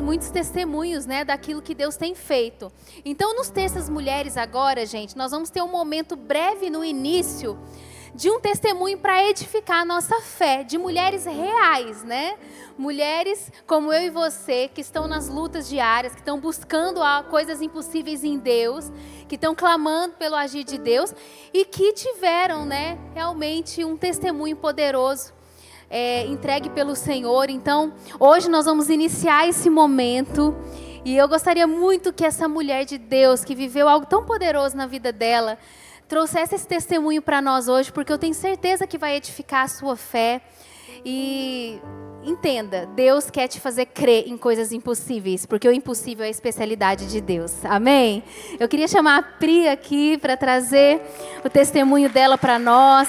muitos testemunhos, né, daquilo que Deus tem feito. Então, nos Terças Mulheres agora, gente, nós vamos ter um momento breve no início de um testemunho para edificar a nossa fé, de mulheres reais, né? Mulheres como eu e você, que estão nas lutas diárias, que estão buscando coisas impossíveis em Deus, que estão clamando pelo agir de Deus e que tiveram, né, realmente um testemunho poderoso entregue pelo Senhor. Então, hoje nós vamos iniciar esse momento e eu gostaria muito que essa mulher de Deus, que viveu algo tão poderoso na vida dela, trouxesse esse testemunho para nós hoje, porque eu tenho certeza que vai edificar a sua fé. E entenda, Deus quer te fazer crer em coisas impossíveis, porque o impossível é a especialidade de Deus. Amém? Eu queria chamar a Pri aqui para trazer o testemunho dela para nós.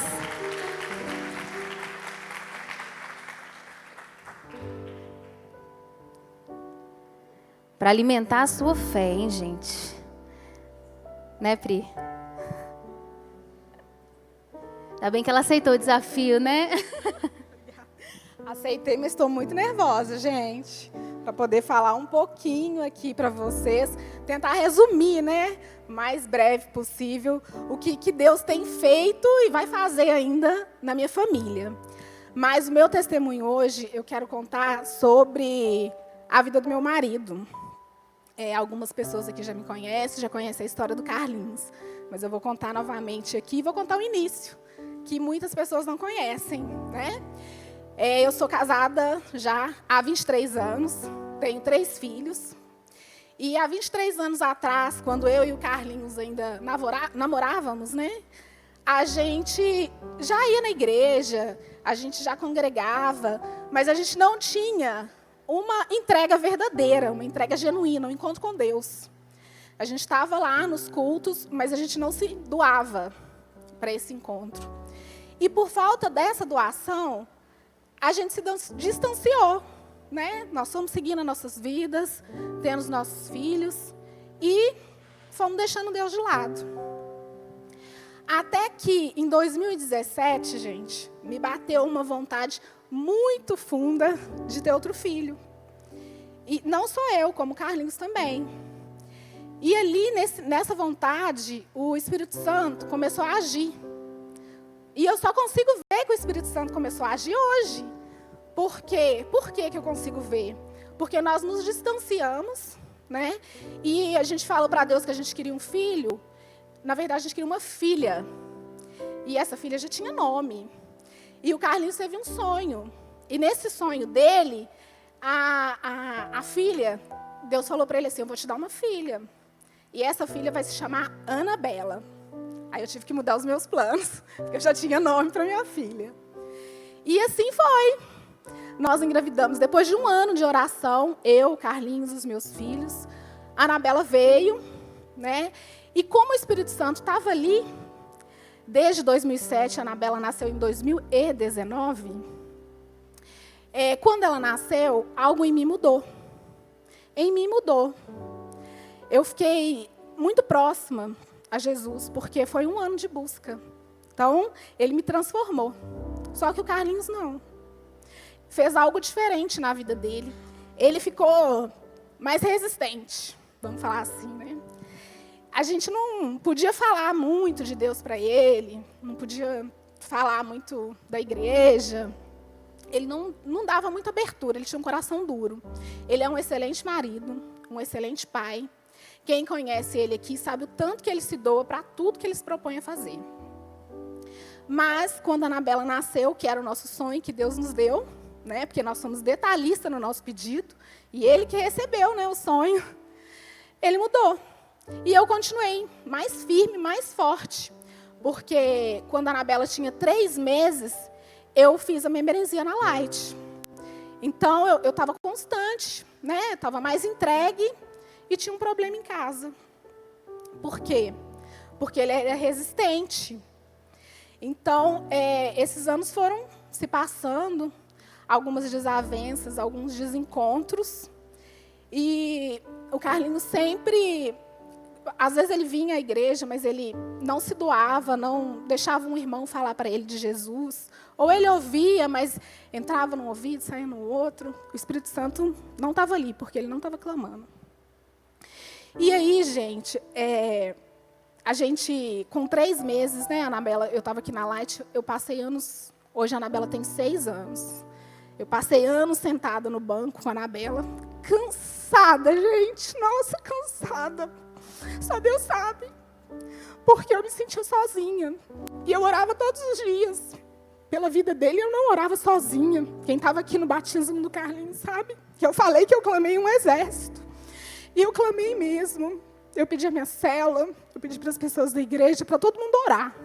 Para alimentar a sua fé, hein, gente? Né, Pri? Ainda bem que ela aceitou o desafio, né? Aceitei, mas estou muito nervosa, gente. Para poder falar um pouquinho aqui para vocês. Tentar resumir, né? Mais breve possível. O que Deus tem feito e vai fazer ainda na minha família. Mas o meu testemunho hoje, eu quero contar sobre a vida do meu marido. Algumas pessoas aqui já me conhecem, já conhecem a história do Carlinhos. Mas eu vou contar novamente aqui e vou contar o início, que muitas pessoas não conhecem, né? Eu sou casada já há 23 anos, tenho 3 filhos. E há 23 anos atrás, quando eu e o Carlinhos ainda namorávamos, né? A gente já ia na igreja, a gente já congregava, mas a gente não tinha uma entrega verdadeira, uma entrega genuína, um encontro com Deus. A gente estava lá nos cultos, mas a gente não se doava para esse encontro. E por falta dessa doação, a gente se distanciou, né? Nós fomos seguindo as nossas vidas, tendo os nossos filhos e fomos deixando Deus de lado. Até que em 2017, gente, me bateu uma vontade muito funda de ter outro filho. E não só eu, como o Carlinhos também. E ali, nessa vontade, o Espírito Santo começou a agir. E eu só consigo ver que o Espírito Santo começou a agir hoje. Por quê? Por que eu consigo ver? Porque nós nos distanciamos, né? E a gente falou para Deus que a gente queria um filho. Na verdade, a gente queria uma filha. E essa filha já tinha nome. E o Carlinhos teve um sonho. E nesse sonho dele, a filha, Deus falou para ele assim, eu vou te dar uma filha. E essa filha vai se chamar Anabela. Aí eu tive que mudar os meus planos, porque eu já tinha nome para minha filha. E assim foi. Nós engravidamos. Depois de um ano de oração, eu, Carlinhos, os meus filhos, a Anabela veio, né? E como o Espírito Santo estava ali, desde 2007, a Anabela nasceu em 2019, quando ela nasceu, algo em mim mudou. Em mim mudou. Eu fiquei muito próxima a Jesus, porque foi um ano de busca. Então, ele me transformou. Só que o Carlinhos não. Fez algo diferente na vida dele. Ele ficou mais resistente, vamos falar assim, né? A gente não podia falar muito de Deus para ele, não podia falar muito da igreja. Ele não dava muita abertura, ele tinha um coração duro. Ele é um excelente marido, um excelente pai. Quem conhece ele aqui sabe o tanto que ele se doa para tudo que ele se propõe a fazer. Mas, quando a Anabela nasceu, que era o nosso sonho que Deus nos deu, né, porque nós somos detalhistas no nosso pedido, e ele que recebeu, né, o sonho, ele mudou. E eu continuei mais firme, mais forte, porque quando a Anabela tinha 3 meses, eu fiz a membresia na Light. Então, eu estava constante, né, estava mais entregue, e tinha um problema em casa. Por quê? Porque ele era resistente. Então, esses anos foram se passando, algumas desavenças, alguns desencontros. E o Carlinhos sempre às vezes ele vinha à igreja, mas ele não se doava, não deixava um irmão falar para ele de Jesus. Ou ele ouvia, mas entrava num ouvido, saía no outro. O Espírito Santo não estava ali, porque ele não estava clamando. E aí, gente, a gente, com 3 meses, né, Anabela, eu estava aqui na Light, eu passei anos, hoje a Anabela tem 6 anos. Eu passei anos sentada no banco com a Anabela, cansada, gente, nossa, cansada. Só Deus sabe, porque eu me sentia sozinha. E eu orava todos os dias. Pela vida dele, eu não orava sozinha. Quem estava aqui no batismo do Carlinhos sabe que eu falei que eu clamei um exército. E eu clamei mesmo. Eu pedi a minha cela, eu pedi para as pessoas da igreja, para todo mundo orar.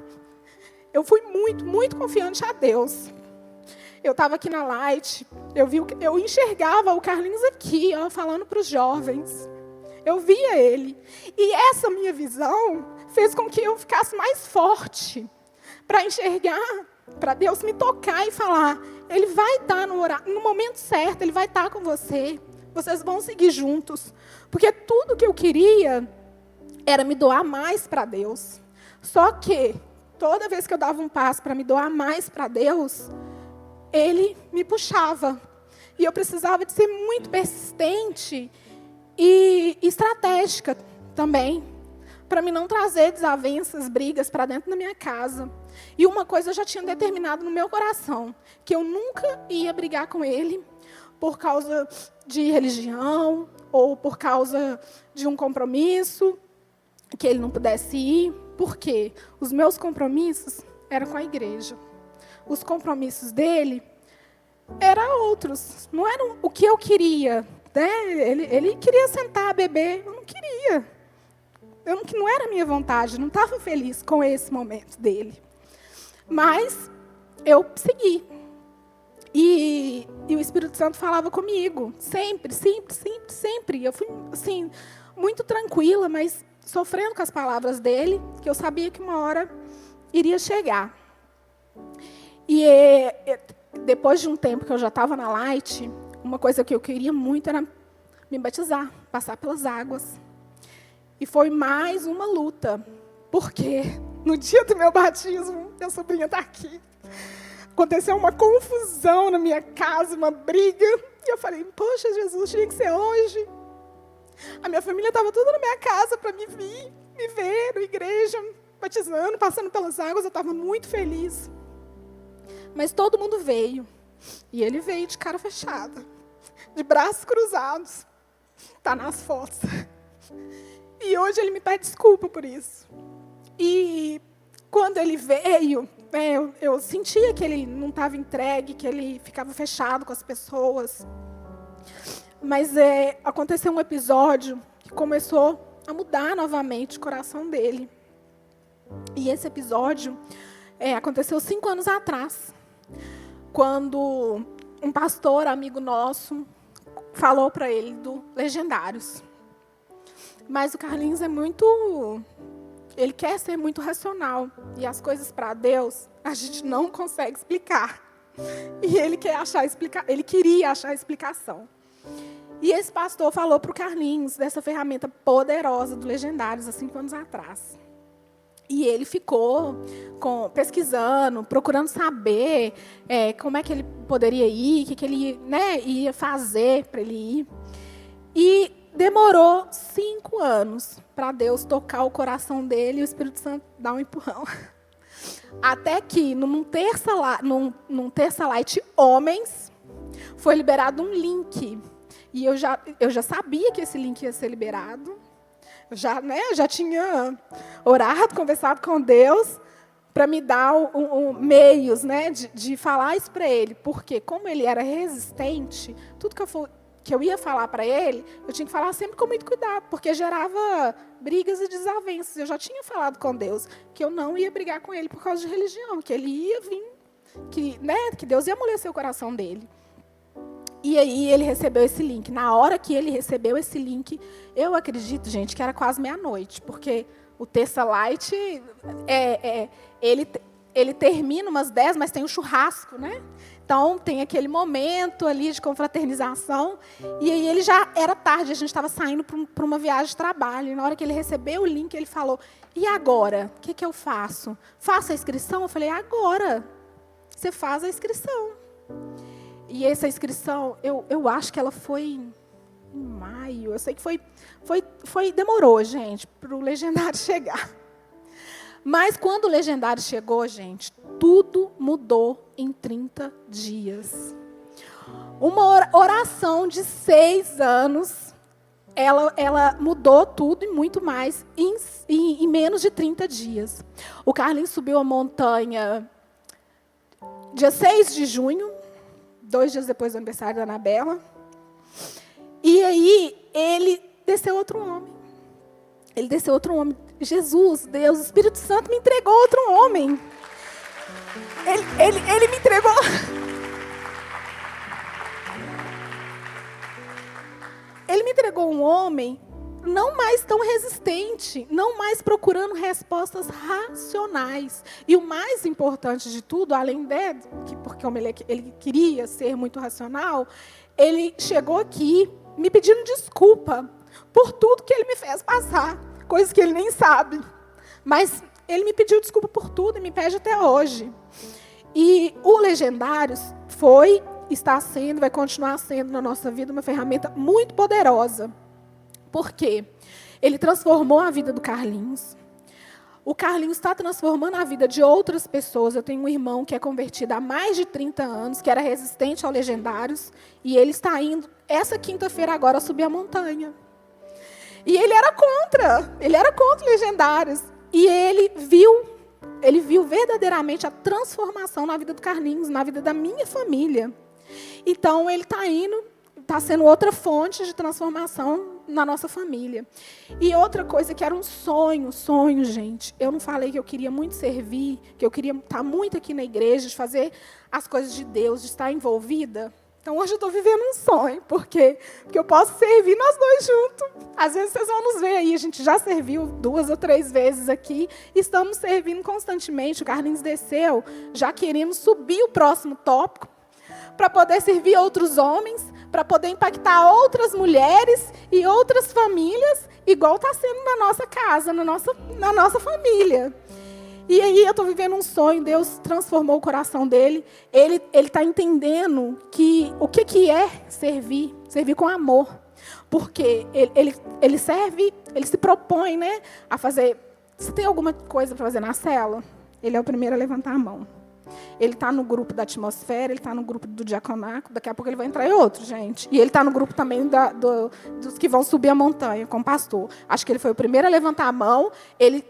Eu fui muito, muito confiante a Deus. Eu estava aqui na Light, eu enxergava o Carlinhos aqui, ó, falando para os jovens. Eu via ele. E essa minha visão fez com que eu ficasse mais forte para enxergar, para Deus me tocar e falar, ele vai estar no momento certo, ele vai estar com você. Vocês vão seguir juntos. Porque tudo que eu queria era me doar mais para Deus. Só que, toda vez que eu dava um passo para me doar mais para Deus, ele me puxava. E eu precisava de ser muito persistente e estratégica também, para me não trazer desavenças, brigas para dentro da minha casa. E uma coisa eu já tinha determinado no meu coração, que eu nunca ia brigar com ele por causa de religião ou por causa de um compromisso que ele não pudesse ir, porque os meus compromissos eram com a igreja. Os compromissos dele eram outros, não eram o que eu queria. Né? Ele queria sentar, beber, eu não queria. Não era a minha vontade, não estava feliz com esse momento dele. Mas eu segui. E o Espírito Santo falava comigo, sempre, sempre, sempre, sempre. Eu fui, assim, muito tranquila, mas sofrendo com as palavras dele, que eu sabia que uma hora iria chegar. E depois de um tempo que eu já estava na Light, uma coisa que eu queria muito era me batizar, passar pelas águas. E foi mais uma luta, porque no dia do meu batismo, minha sobrinha está aqui, aconteceu uma confusão na minha casa, uma briga, e eu falei, poxa, Jesus, tinha que ser hoje. A minha família estava toda na minha casa para me ver na igreja, batizando, passando pelas águas, eu estava muito feliz. Mas todo mundo veio, e ele veio de cara fechada, de braços cruzados, está nas fotos. E hoje ele me pede desculpa por isso. E quando ele veio, eu sentia que ele não estava entregue, que ele ficava fechado com as pessoas. Mas aconteceu um episódio que começou a mudar novamente o coração dele. E esse episódio aconteceu 5 anos atrás, quando um pastor amigo nosso falou para ele do Legendários. Mas o Carlinhos ele quer ser muito racional. E as coisas para Deus, a gente não consegue explicar. E ele queria achar explicação. E esse pastor falou para o Carlinhos dessa ferramenta poderosa do Legendários há 5 anos atrás. E ele ficou pesquisando, procurando saber como é que ele poderia ir, o que ele ia fazer para ele ir. E demorou 5 anos para Deus tocar o coração dele e o Espírito Santo dar um empurrão. Até que, num Terça Light Homens, foi liberado um link. E eu já sabia que esse link ia ser liberado. Eu já tinha orado, conversado com Deus para me dar meios, de falar isso para ele. Porque, como ele era resistente, tudo que eu ia falar para ele, eu tinha que falar sempre com muito cuidado, porque gerava brigas e desavenças. Eu já tinha falado com Deus que eu não ia brigar com ele por causa de religião, que ele ia vir, que Deus ia amolecer o coração dele. E aí ele recebeu esse link. Na hora que ele recebeu esse link, eu acredito, gente, que era quase meia-noite, porque o Terça Light, ele termina umas 10, mas tem o churrasco, né? Então, tem aquele momento ali de confraternização. E aí, ele já era tarde, a gente estava saindo para uma viagem de trabalho. E na hora que ele recebeu o link, ele falou, e agora? O que eu faço? Faço a inscrição? Eu falei, agora. Você faz a inscrição. E essa inscrição, eu acho que ela foi em maio. Eu sei que demorou, gente, para o legendário chegar. Mas quando o legendário chegou, gente, tudo mudou em 30 dias. Uma oração de 6 anos, ela mudou tudo e muito mais em menos de 30 dias. O Carlinhos subiu a montanha dia 6 de junho, 2 dias depois do aniversário da Anabela. E aí, ele desceu outro homem. Ele desceu outro homem. Jesus, Deus, o Espírito Santo me entregou outro homem. Ele me entregou. Ele me entregou um homem não mais tão resistente, não mais procurando respostas racionais. E o mais importante de tudo, além porque ele queria ser muito racional, ele chegou aqui me pedindo desculpa por tudo que ele me fez passar. Coisas que ele nem sabe. Mas ele me pediu desculpa por tudo e me pede até hoje. E o Legendários está sendo, vai continuar sendo na nossa vida uma ferramenta muito poderosa. Por quê? Ele transformou a vida do Carlinhos. O Carlinhos está transformando a vida de outras pessoas. Eu tenho um irmão que é convertido há mais de 30 anos, que era resistente ao Legendários, e ele está indo, essa quinta-feira agora, subir a montanha. E ele era contra Legendários. E ele viu verdadeiramente a transformação na vida do Carlinhos, na vida da minha família. Então, ele está sendo outra fonte de transformação na nossa família. E outra coisa que era um sonho, gente. Eu não falei que eu queria muito servir, que eu queria estar muito aqui na igreja, de fazer as coisas de Deus, de estar envolvida. Então, hoje eu estou vivendo um sonho. Por quê? Porque eu posso servir nós dois juntos. Às vezes, vocês vão nos ver aí. A gente já serviu 2 ou 3 vezes aqui. Estamos servindo constantemente. O Carlinhos desceu, já querendo subir o próximo tópico, para poder servir outros homens, para poder impactar outras mulheres e outras famílias, igual está sendo na nossa casa, na nossa família. E aí eu estou vivendo um sonho, Deus transformou o coração dele. Ele está entendendo o que é servir com amor. Porque ele serve, ele se propõe, né, a fazer. Se tem alguma coisa para fazer na célula, ele é o primeiro a levantar a mão. Ele está no grupo da atmosfera, ele está no grupo do diaconato, daqui a pouco ele vai entrar em outro, gente. E ele está no grupo também dos que vão subir a montanha com o pastor. Acho que ele foi o primeiro a levantar a mão.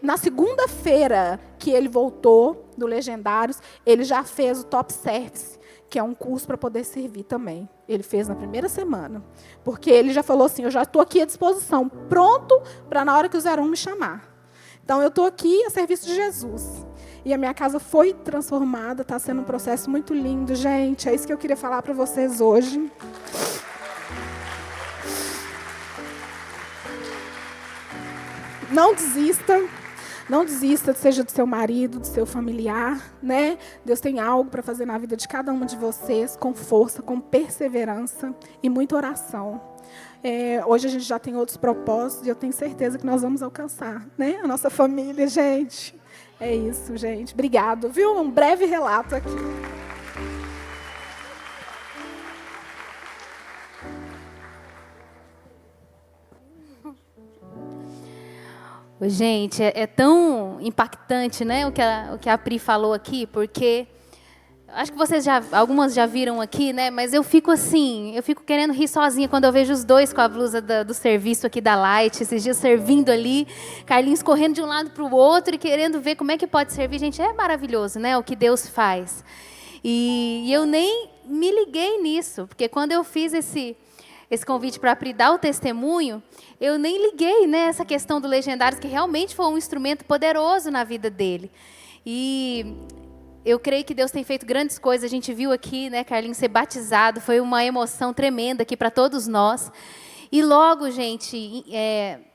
Na segunda-feira que ele voltou do Legendários, ele já fez o Top Service, que é um curso para poder servir também. Ele fez na primeira semana. Porque ele já falou assim, eu já estou aqui à disposição, pronto para na hora que o 01 me chamar. Então, eu estou aqui a serviço de Jesus. E a minha casa foi transformada, está sendo um processo muito lindo, gente. É isso que eu queria falar para vocês hoje. Não desista, seja do seu marido, do seu familiar, né? Deus tem algo para fazer na vida de cada uma de vocês, com força, com perseverança e muita oração. Hoje a gente já tem outros propósitos e eu tenho certeza que nós vamos alcançar, né? A nossa família, gente. É isso, gente. Obrigado, viu? Um breve relato aqui. Gente, é tão impactante, né, o que a Pri falou aqui, porque acho que algumas já viram aqui, né, mas eu fico querendo rir sozinha quando eu vejo os dois com a blusa do serviço aqui da Light, esses dias servindo ali, Carlinhos correndo de um lado para o outro e querendo ver como é que pode servir. Gente, é maravilhoso, né, o que Deus faz. E eu nem me liguei nisso, porque quando eu fiz esse convite para a Pri dar o testemunho, eu nem liguei, né, essa questão do Legendários, que realmente foi um instrumento poderoso na vida dele. E eu creio que Deus tem feito grandes coisas. A gente viu aqui, né, Carlinhos ser batizado, foi uma emoção tremenda aqui para todos nós. E logo, gente,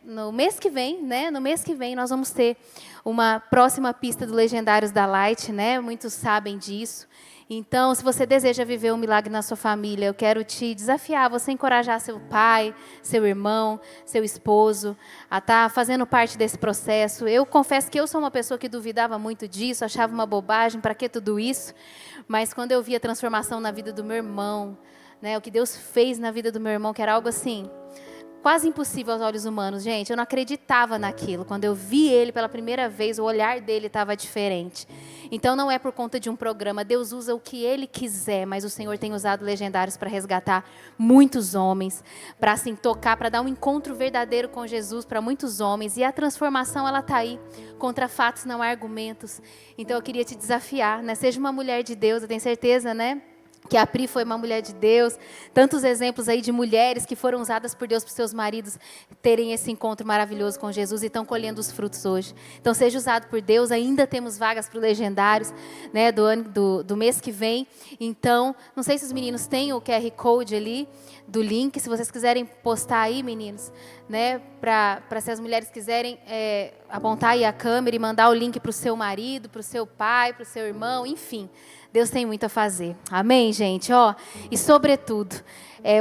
no mês que vem, né? No mês que vem nós vamos ter uma próxima pista do Legendários da Light, né? Muitos sabem disso. Então, se você deseja viver um milagre na sua família, eu quero te desafiar, você encorajar seu pai, seu irmão, seu esposo, a estar fazendo parte desse processo. Eu confesso que eu sou uma pessoa que duvidava muito disso, achava uma bobagem, para que tudo isso? Mas quando eu vi a transformação na vida do meu irmão, né, o que Deus fez na vida do meu irmão, que era algo assim, quase impossível aos olhos humanos, gente. Eu não acreditava naquilo. Quando eu vi ele pela primeira vez, o olhar dele estava diferente. Então, não é por conta de um programa. Deus usa o que Ele quiser, mas o Senhor tem usado Legendários para resgatar muitos homens, para assim, tocar, para dar um encontro verdadeiro com Jesus para muitos homens. E a transformação, ela está aí. Contra fatos não há argumentos. Então, eu queria te desafiar, né? Seja uma mulher de Deus, eu tenho certeza, né? Que a Pri foi uma mulher de Deus, tantos exemplos aí de mulheres que foram usadas por Deus para os seus maridos terem esse encontro maravilhoso com Jesus e estão colhendo os frutos hoje. Então, seja usado por Deus, ainda temos vagas para o Legendários, né, do mês que vem. Então, não sei se os meninos têm o QR Code ali do link, se vocês quiserem postar aí, meninos, né, para se as mulheres quiserem apontar aí a câmera e mandar o link para o seu marido, para o seu pai, para o seu irmão, enfim. Deus tem muito a fazer. Amém, gente? E, sobretudo,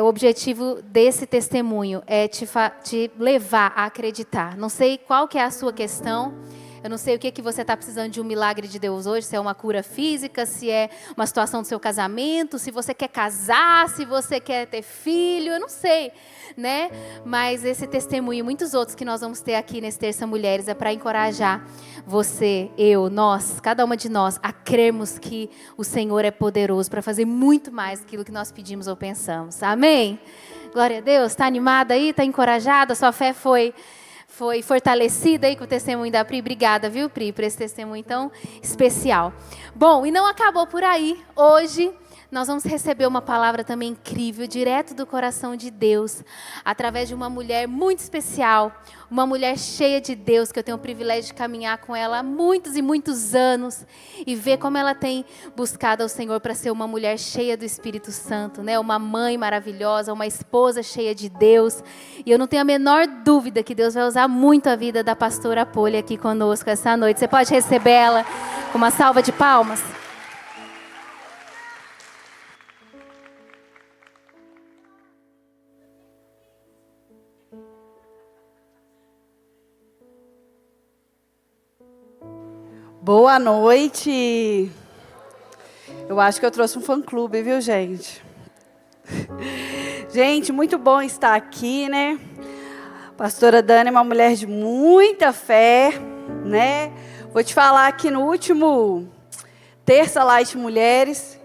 o objetivo desse testemunho é te levar a acreditar. Não sei qual que é a sua questão. Eu não sei o que você está precisando de um milagre de Deus hoje, se é uma cura física, se é uma situação do seu casamento, se você quer casar, se você quer ter filho, eu não sei, né? Mas esse testemunho e muitos outros que nós vamos ter aqui nesse Terça Mulheres é para encorajar você, eu, nós, cada uma de nós, a crermos que o Senhor é poderoso para fazer muito mais do que aquilo que nós pedimos ou pensamos. Amém? Glória a Deus. Está animada aí? Está encorajada? Sua fé foi fortalecida aí com o testemunho da Pri. Obrigada, viu, Pri, por esse testemunho tão especial. Bom, e não acabou por aí. Hoje nós vamos receber uma palavra também incrível, direto do coração de Deus, através de uma mulher muito especial, uma mulher cheia de Deus, que eu tenho o privilégio de caminhar com ela há muitos e muitos anos, e ver como ela tem buscado ao Senhor para ser uma mulher cheia do Espírito Santo, né? Uma mãe maravilhosa, uma esposa cheia de Deus, e eu não tenho a menor dúvida que Deus vai usar muito a vida da pastora Poli aqui conosco essa noite. Você pode receber ela com uma salva de palmas? Boa noite. Eu acho que eu trouxe um fã-clube, viu, gente? Gente, muito bom estar aqui, né? Pastora Dani é uma mulher de muita fé, né? Vou te falar que no último Terça Light Mulheres,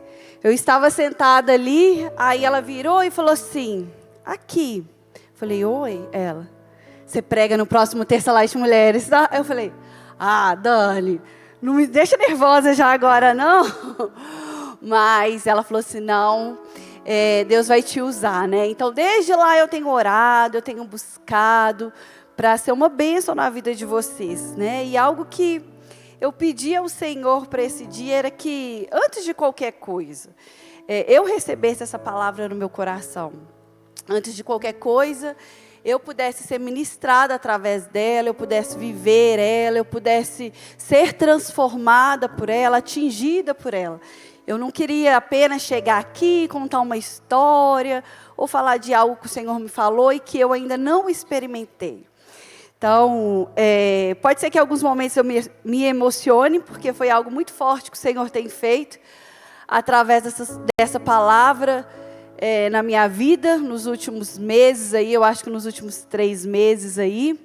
eu estava sentada ali, aí ela virou e falou assim, aqui. Falei, oi, ela. Você prega no próximo Terça Light Mulheres, tá? Eu falei, Dani, não me deixa nervosa já agora, não. Mas ela falou assim, não, Deus vai te usar, né? Então, desde lá eu tenho orado, eu tenho buscado para ser uma bênção na vida de vocês, né? E algo que eu pedi ao Senhor para esse dia era que, antes de qualquer coisa, eu recebesse essa palavra no meu coração. Antes de qualquer coisa, eu pudesse ser ministrada através dela, eu pudesse viver ela, eu pudesse ser transformada por ela, atingida por ela. Eu não queria apenas chegar aqui, contar uma história, ou falar de algo que o Senhor me falou e que eu ainda não experimentei. Então, pode ser que em alguns momentos eu me emocione, porque foi algo muito forte que o Senhor tem feito, através dessa palavra, na minha vida, nos últimos meses aí, eu acho que nos últimos 3 meses aí.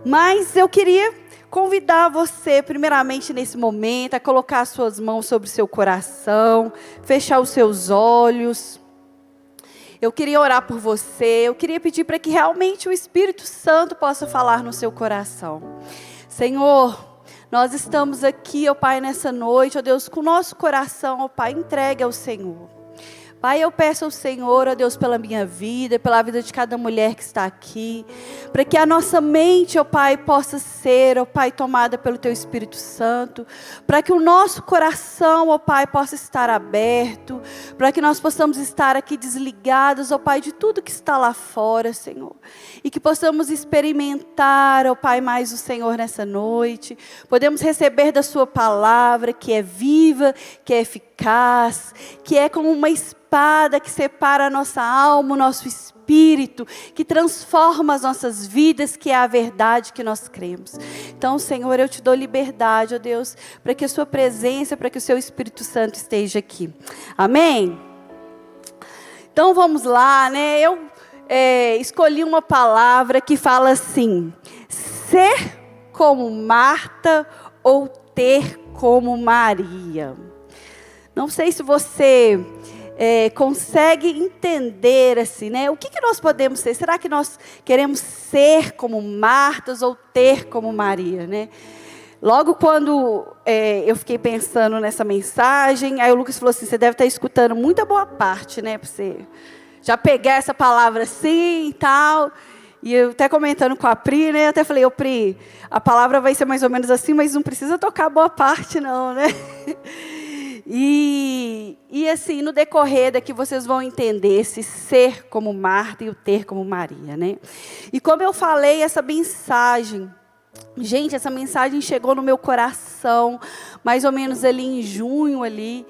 Mas eu queria convidar você, primeiramente nesse momento, a colocar as suas mãos sobre o seu coração, fechar os seus olhos. Eu queria orar por você, eu queria pedir para que realmente o Espírito Santo possa falar no seu coração. Senhor, nós estamos aqui, ó Pai, nessa noite, ó Deus, com o nosso coração, ó Pai, entregue ao Senhor. Pai, eu peço ao Senhor, ó Deus, pela minha vida, pela vida de cada mulher que está aqui, para que a nossa mente, ó Pai, possa ser, ó Pai, tomada pelo Teu Espírito Santo, para que o nosso coração, ó Pai, possa estar aberto, para que nós possamos estar aqui desligados, ó Pai, de tudo que está lá fora, Senhor, e que possamos experimentar, ó Pai, mais o Senhor nessa noite, podemos receber da Sua palavra, que é viva, que é eficaz, que é como uma espada que separa a nossa alma, o nosso espírito, que transforma as nossas vidas, que é a verdade que nós cremos. Então, Senhor, eu te dou liberdade, ó Deus, para que a Sua presença, para que o Seu Espírito Santo esteja aqui. Amém? Então, vamos lá, né? Eu escolhi uma palavra que fala assim: ser como Marta ou ter como Maria. Não sei se você consegue entender assim, né? O que nós podemos ser? Será que nós queremos ser como Martas ou ter como Maria, né? Logo quando eu fiquei pensando nessa mensagem, aí o Lucas falou assim: você deve estar escutando muita boa parte, né? Para você já pegar essa palavra assim e tal. E eu até comentando com a Pri, né? Eu até falei: ô Pri, a palavra vai ser mais ou menos assim, mas não precisa tocar boa parte não, né? E assim, no decorrer daqui vocês vão entender esse ser como Marta e o ter como Maria, né? E como eu falei, essa mensagem, gente, essa mensagem chegou no meu coração, mais ou menos ali em junho ali,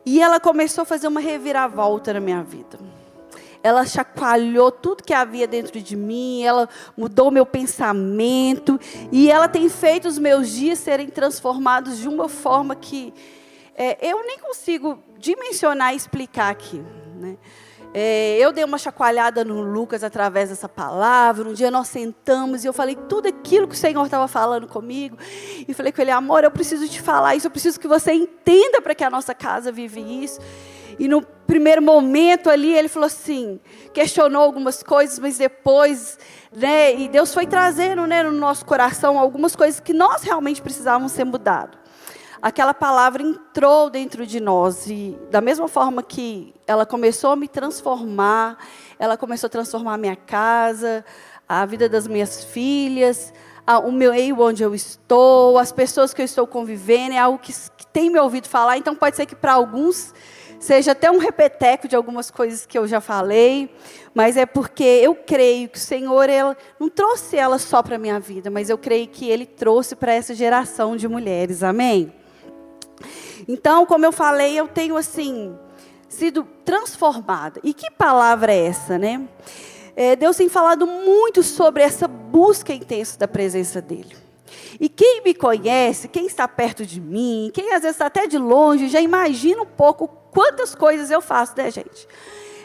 e ela começou a fazer uma reviravolta na minha vida. Ela chacoalhou tudo que havia dentro de mim, ela mudou o meu pensamento, e ela tem feito os meus dias serem transformados de uma forma que eu nem consigo dimensionar e explicar aqui, né? Eu dei uma chacoalhada no Lucas através dessa palavra. Um dia nós sentamos e eu falei tudo aquilo que o Senhor estava falando comigo. E falei com ele: amor, eu preciso te falar isso, eu preciso que você entenda para que a nossa casa vive isso. E no primeiro momento ali, ele falou assim, questionou algumas coisas, mas depois, né, e Deus foi trazendo, né, no nosso coração algumas coisas que nós realmente precisávamos ser mudadas. Aquela palavra entrou dentro de nós, e da mesma forma que ela começou a me transformar, ela começou a transformar a minha casa, a vida das minhas filhas, o meio onde eu estou, as pessoas que eu estou convivendo, é algo que tem me ouvido falar. Então pode ser que para alguns seja até um repeteco de algumas coisas que eu já falei, mas é porque eu creio que o Senhor não trouxe ela só para a minha vida, mas eu creio que Ele trouxe para essa geração de mulheres, amém? Então, como eu falei, eu tenho assim, sido transformada. E que palavra é essa, né? Deus tem falado muito sobre essa busca intensa da presença dEle. E quem me conhece, quem está perto de mim, quem às vezes está até de longe, já imagina um pouco quantas coisas eu faço, né, gente?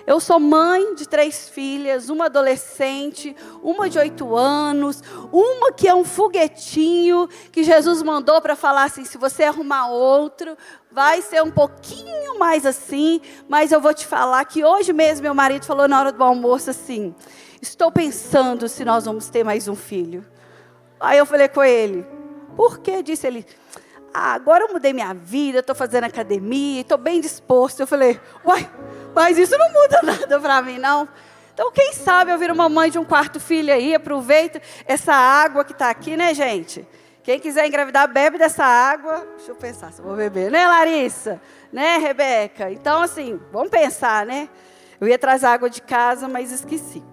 Eu sou mãe de 3 filhas, uma adolescente, uma de 8 anos, uma que é um foguetinho, que Jesus mandou para falar assim: se você arrumar outro, vai ser um pouquinho mais assim, mas eu vou te falar que hoje mesmo meu marido falou na hora do almoço assim: estou pensando se nós vamos ter mais um filho. Aí eu falei com ele: por quê? Disse ele: agora eu mudei minha vida, estou fazendo academia, estou bem disposto. Eu falei: uai, mas isso não muda nada para mim, não. Então, quem sabe eu viro mamãe de um 4º filho aí, aproveito essa água que está aqui, né, gente? Quem quiser engravidar, bebe dessa água. Deixa eu pensar se eu vou beber, né, Larissa? Né, Rebeca? Então, assim, vamos pensar, né? Eu ia trazer água de casa, mas esqueci.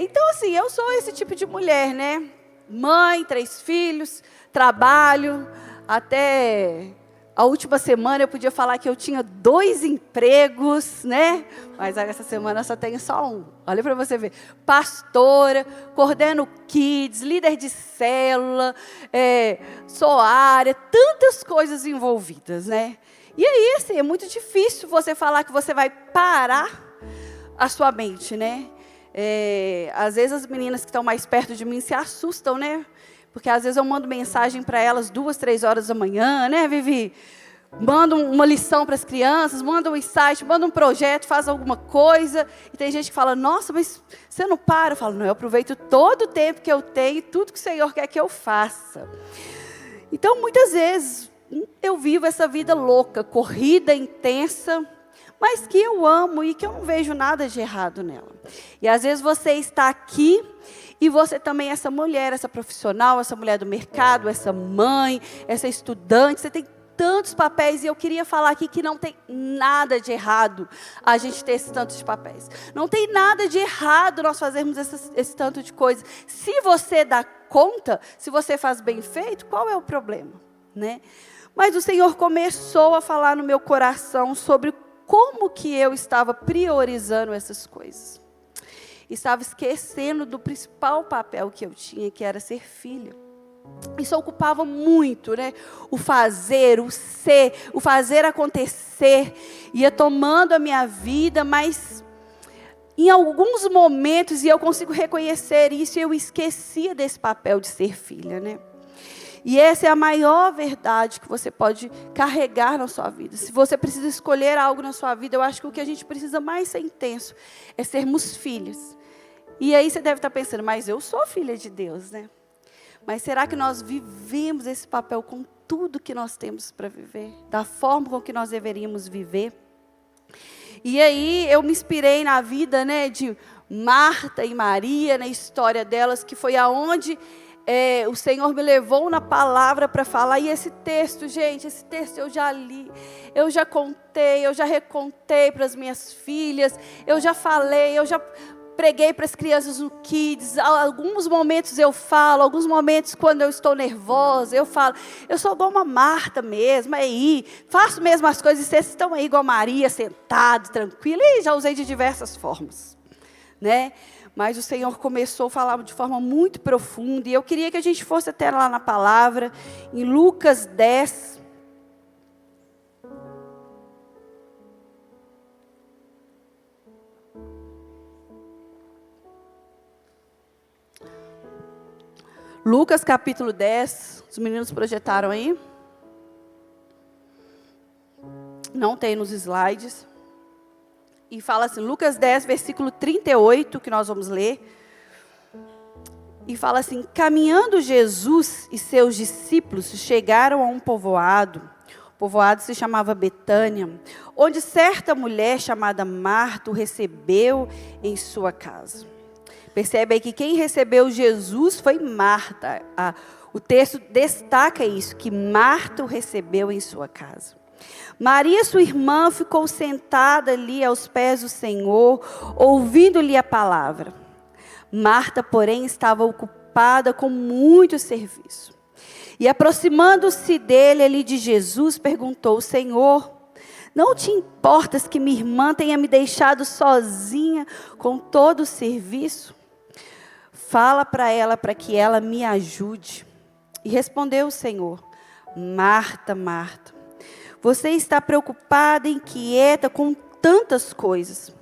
Então, assim, eu sou esse tipo de mulher, né? Mãe, 3 filhos, trabalho. Até a última semana eu podia falar que eu tinha 2 empregos, né? Mas essa semana eu só tenho só um. Olha para você ver. Pastora, coordeno kids, líder de célula, sou área, tantas coisas envolvidas, né? E aí, assim, é muito difícil você falar que você vai parar a sua mente, né? Às vezes as meninas que estão mais perto de mim se assustam, né? Porque às vezes eu mando mensagem para elas 2, 3 horas da manhã, né, Vivi? Mando uma lição para as crianças, mando um insight, mando um projeto, faz alguma coisa. E tem gente que fala: nossa, mas você não para? Eu falo: não, eu aproveito todo o tempo que eu tenho e tudo que o Senhor quer que eu faça. Então, muitas vezes, eu vivo essa vida louca, corrida intensa, mas que eu amo e que eu não vejo nada de errado nela. E às vezes você está aqui e você também é essa mulher, essa profissional, essa mulher do mercado, essa mãe, essa estudante, você tem tantos papéis, e eu queria falar aqui que não tem nada de errado a gente ter esses tantos de papéis. Não tem nada de errado nós fazermos esse tanto de coisas. Se você dá conta, se você faz bem feito, qual é o problema, né? Mas o Senhor começou a falar no meu coração sobre como que eu estava priorizando essas coisas. Estava esquecendo do principal papel que eu tinha, que era ser filha. Isso ocupava muito, né? O fazer, o ser, o fazer acontecer. Ia tomando a minha vida, mas em alguns momentos, e eu consigo reconhecer isso, eu esquecia desse papel de ser filha, né? E essa é a maior verdade que você pode carregar na sua vida. Se você precisa escolher algo na sua vida, eu acho que o que a gente precisa mais ser intenso é sermos filhos. E aí você deve estar pensando, mas eu sou filha de Deus, né? Mas será que nós vivemos esse papel com tudo que nós temos para viver? Da forma com que nós deveríamos viver? E aí eu me inspirei na vida, né, de Marta e Maria, na história delas, que foi aonde o Senhor me levou na palavra para falar. E esse texto, gente, esse texto eu já li, eu já contei, eu já recontei para as minhas filhas, eu já falei, eu já preguei para as crianças no Kids. Alguns momentos eu falo, alguns momentos quando eu estou nervosa, eu falo, eu sou igual uma Marta mesmo, aí, faço mesmo as coisas, e vocês estão aí igual Maria, sentados, tranquila, e já usei de diversas formas, né? Mas o Senhor começou a falar de forma muito profunda, e eu queria que a gente fosse até lá na palavra, em Lucas 10, Lucas capítulo 10, os meninos projetaram aí? Não tem nos slides. E fala assim, Lucas 10, versículo 38, que nós vamos ler. E fala assim, caminhando Jesus e seus discípulos chegaram a um povoado. O povoado se chamava Betânia, onde certa mulher chamada Marta o recebeu em sua casa. Percebe aí que quem recebeu Jesus foi Marta. O texto destaca isso, que Marta o recebeu em sua casa. Maria, sua irmã, ficou sentada ali aos pés do Senhor, ouvindo-lhe a palavra. Marta, porém, estava ocupada com muito serviço. E aproximando-se dele, ali de Jesus, perguntou, Senhor, não te importas que minha irmã tenha me deixado sozinha com todo o serviço? Fala para ela, para que ela me ajude. E respondeu o Senhor, Marta, Marta, você está preocupada e inquieta com tantas coisas.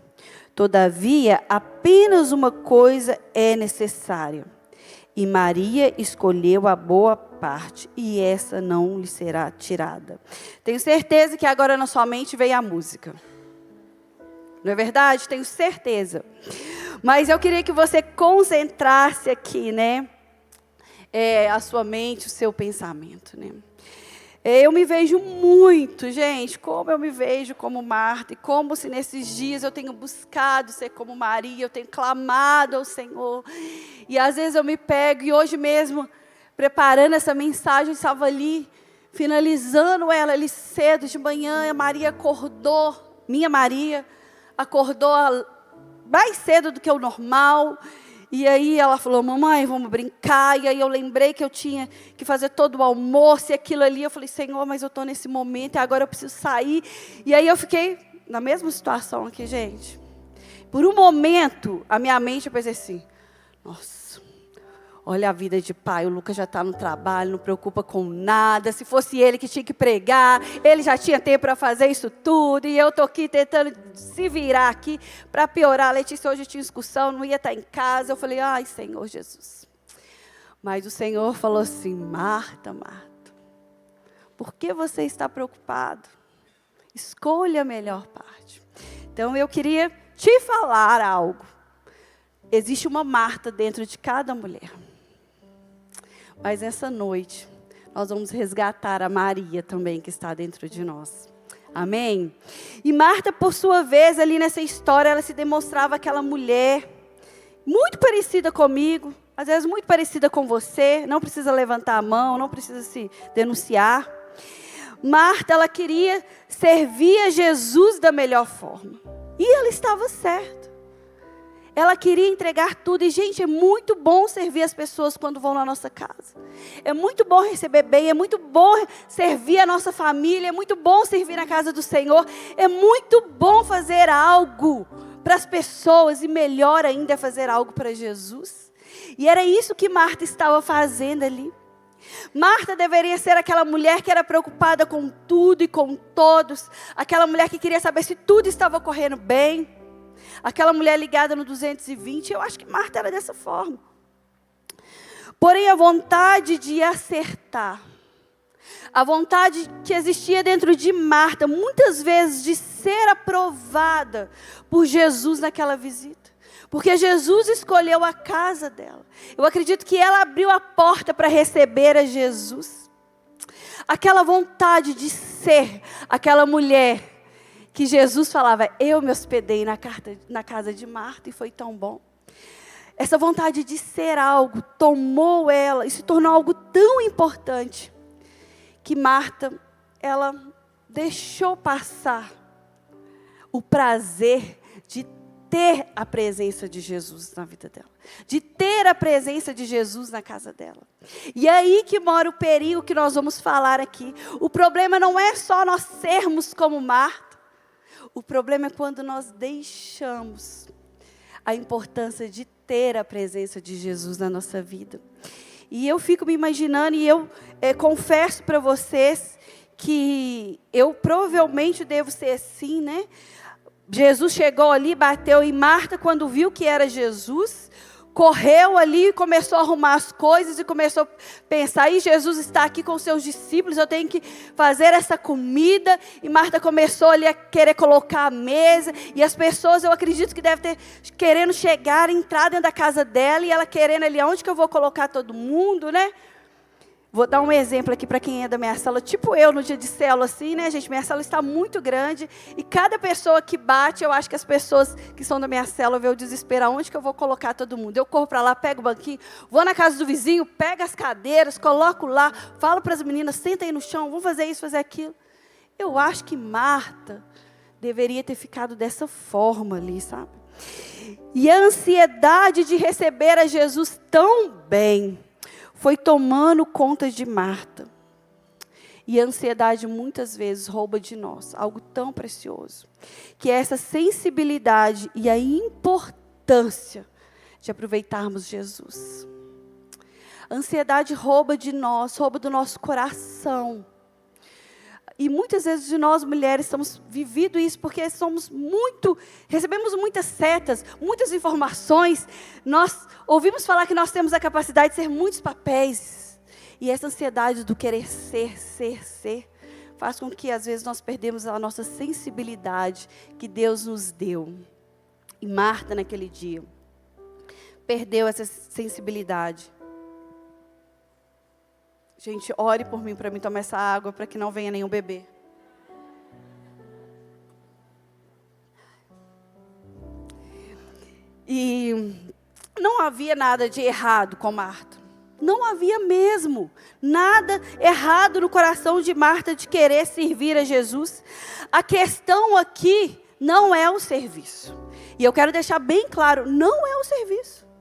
Todavia, apenas uma coisa é necessária. E Maria escolheu a boa parte, e essa não lhe será tirada. Tenho certeza que agora na sua mente veio a música. Não é verdade? Tenho certeza. Mas eu queria que você concentrasse aqui, né? A sua mente, o seu pensamento, né? Eu me vejo muito, gente, como eu me vejo como Marta, e como se nesses dias eu tenho buscado ser como Maria, eu tenho clamado ao Senhor, e às vezes eu me pego, e hoje mesmo, preparando essa mensagem, eu estava ali, finalizando ela ali cedo, de manhã, a Maria acordou, minha Maria, acordou mais cedo do que o normal, e aí ela falou, mamãe, vamos brincar, e aí eu lembrei que eu tinha que fazer todo o almoço, e aquilo ali, eu falei, Senhor, mas eu estou nesse momento, e agora eu preciso sair, e aí eu fiquei na mesma situação aqui, gente. Por um momento, a minha mente, eu pensei assim, nossa, olha a vida de pai, o Lucas já está no trabalho, não preocupa com nada, se fosse ele que tinha que pregar, ele já tinha tempo para fazer isso tudo, e eu estou aqui tentando se virar aqui, para piorar, a Letícia hoje tinha excursão, não ia estar em casa, eu falei, ai Senhor Jesus, mas o Senhor falou assim, Marta, Marta, por que você está preocupado? Escolha a melhor parte. Então eu queria te falar algo, existe uma Marta dentro de cada mulher. Mas essa noite, nós vamos resgatar a Maria também, que está dentro de nós. Amém? E Marta, por sua vez, ali nessa história, ela se demonstrava aquela mulher muito parecida comigo, às vezes muito parecida com você, não precisa levantar a mão, não precisa se denunciar. Marta, ela queria servir a Jesus da melhor forma. E ela estava certa. Ela queria entregar tudo. E, gente, é muito bom servir as pessoas quando vão na nossa casa. É muito bom receber bem, é muito bom servir a nossa família, é muito bom servir na casa do Senhor. É muito bom fazer algo para as pessoas e melhor ainda é fazer algo para Jesus. E era isso que Marta estava fazendo ali. Marta deveria ser aquela mulher que era preocupada com tudo e com todos. Aquela mulher que queria saber se tudo estava correndo bem. Aquela mulher ligada no 220. Eu acho que Marta era dessa forma. Porém, a vontade de acertar, a vontade que existia dentro de Marta, muitas vezes de ser aprovada por Jesus naquela visita. Porque Jesus escolheu a casa dela. Eu acredito que ela abriu a porta para receber a Jesus. Aquela vontade de ser aquela mulher que Jesus falava, eu me hospedei na casa de Marta e foi tão bom. Essa vontade de ser algo tomou ela e se tornou algo tão importante que Marta, ela deixou passar o prazer de ter a presença de Jesus na vida dela, de ter a presença de Jesus na casa dela. E aí que mora o perigo que nós vamos falar aqui. O problema não é só nós sermos como Marta, o problema é quando nós deixamos a importância de ter a presença de Jesus na nossa vida. E eu fico me imaginando, e eu confesso para vocês que eu provavelmente devo ser assim, né? Jesus chegou ali, bateu em Marta, quando viu que era Jesus, correu ali e começou a arrumar as coisas e começou a pensar, e Jesus está aqui com seus discípulos, eu tenho que fazer essa comida. E Marta começou ali a querer colocar a mesa, e as pessoas, eu acredito que devem ter querendo chegar, entrar dentro da casa dela, e ela querendo ali, onde que eu vou colocar todo mundo, né? Vou dar um exemplo aqui para quem é da minha célula, tipo eu no dia de célula assim, né, gente? Minha célula está muito grande e cada pessoa que bate, eu acho que as pessoas que são da minha célula vê o desespero, aonde que eu vou colocar todo mundo? Eu corro para lá, pego o banquinho, vou na casa do vizinho, pego as cadeiras, coloco lá, falo para as meninas, senta aí no chão, vamos fazer isso, fazer aquilo. Eu acho que Marta deveria ter ficado dessa forma ali, sabe? E a ansiedade de receber a Jesus tão bem foi tomando conta de Marta. E a ansiedade muitas vezes rouba de nós algo tão precioso, que é essa sensibilidade e a importância de aproveitarmos Jesus. A ansiedade rouba de nós, rouba do nosso coração. E muitas vezes de nós mulheres estamos vivendo isso porque recebemos muitas setas, muitas informações. Nós ouvimos falar que nós temos a capacidade de ser muitos papéis. E essa ansiedade do querer ser, faz com que às vezes nós perdemos a nossa sensibilidade que Deus nos deu. E Marta naquele dia perdeu essa sensibilidade. Gente, ore por mim, para mim tomar essa água, para que não venha nenhum bebê. E não havia nada de errado com Marta. Não havia mesmo nada errado no coração de Marta de querer servir a Jesus. A questão aqui não é o serviço. E eu quero deixar bem claro, não é o serviço.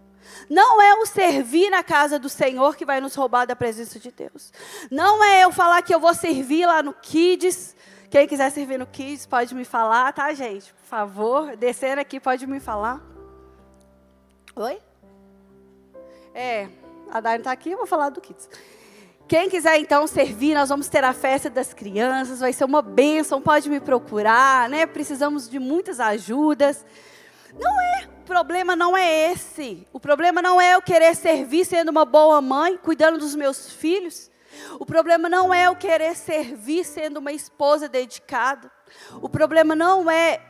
Não é o servir na casa do Senhor que vai nos roubar da presença de Deus. Não é eu falar que eu vou servir lá no Kids. Quem quiser servir no Kids pode me falar, tá, gente? Por favor, descendo aqui pode me falar. Oi? A Dani está aqui, eu vou falar do Kids. Quem quiser então servir, nós vamos ter a festa das crianças, vai ser uma bênção, pode me procurar, né? Precisamos de muitas ajudas. O problema não é esse. O problema não é eu querer servir sendo uma boa mãe, cuidando dos meus filhos. O problema não é eu querer servir sendo uma esposa dedicada. O problema não é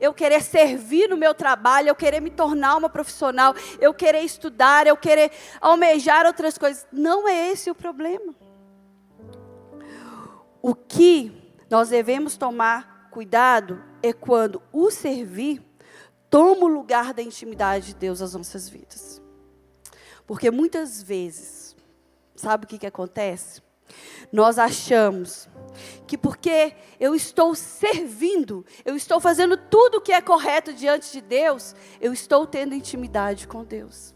eu querer servir no meu trabalho, eu querer me tornar uma profissional, eu querer estudar, eu querer almejar outras coisas. Não é esse o problema. O que nós devemos tomar cuidado é quando o servir toma o lugar da intimidade de Deus nas nossas vidas. Porque muitas vezes, sabe o que acontece? Nós achamos que porque eu estou servindo, eu estou fazendo tudo o que é correto diante de Deus, eu estou tendo intimidade com Deus.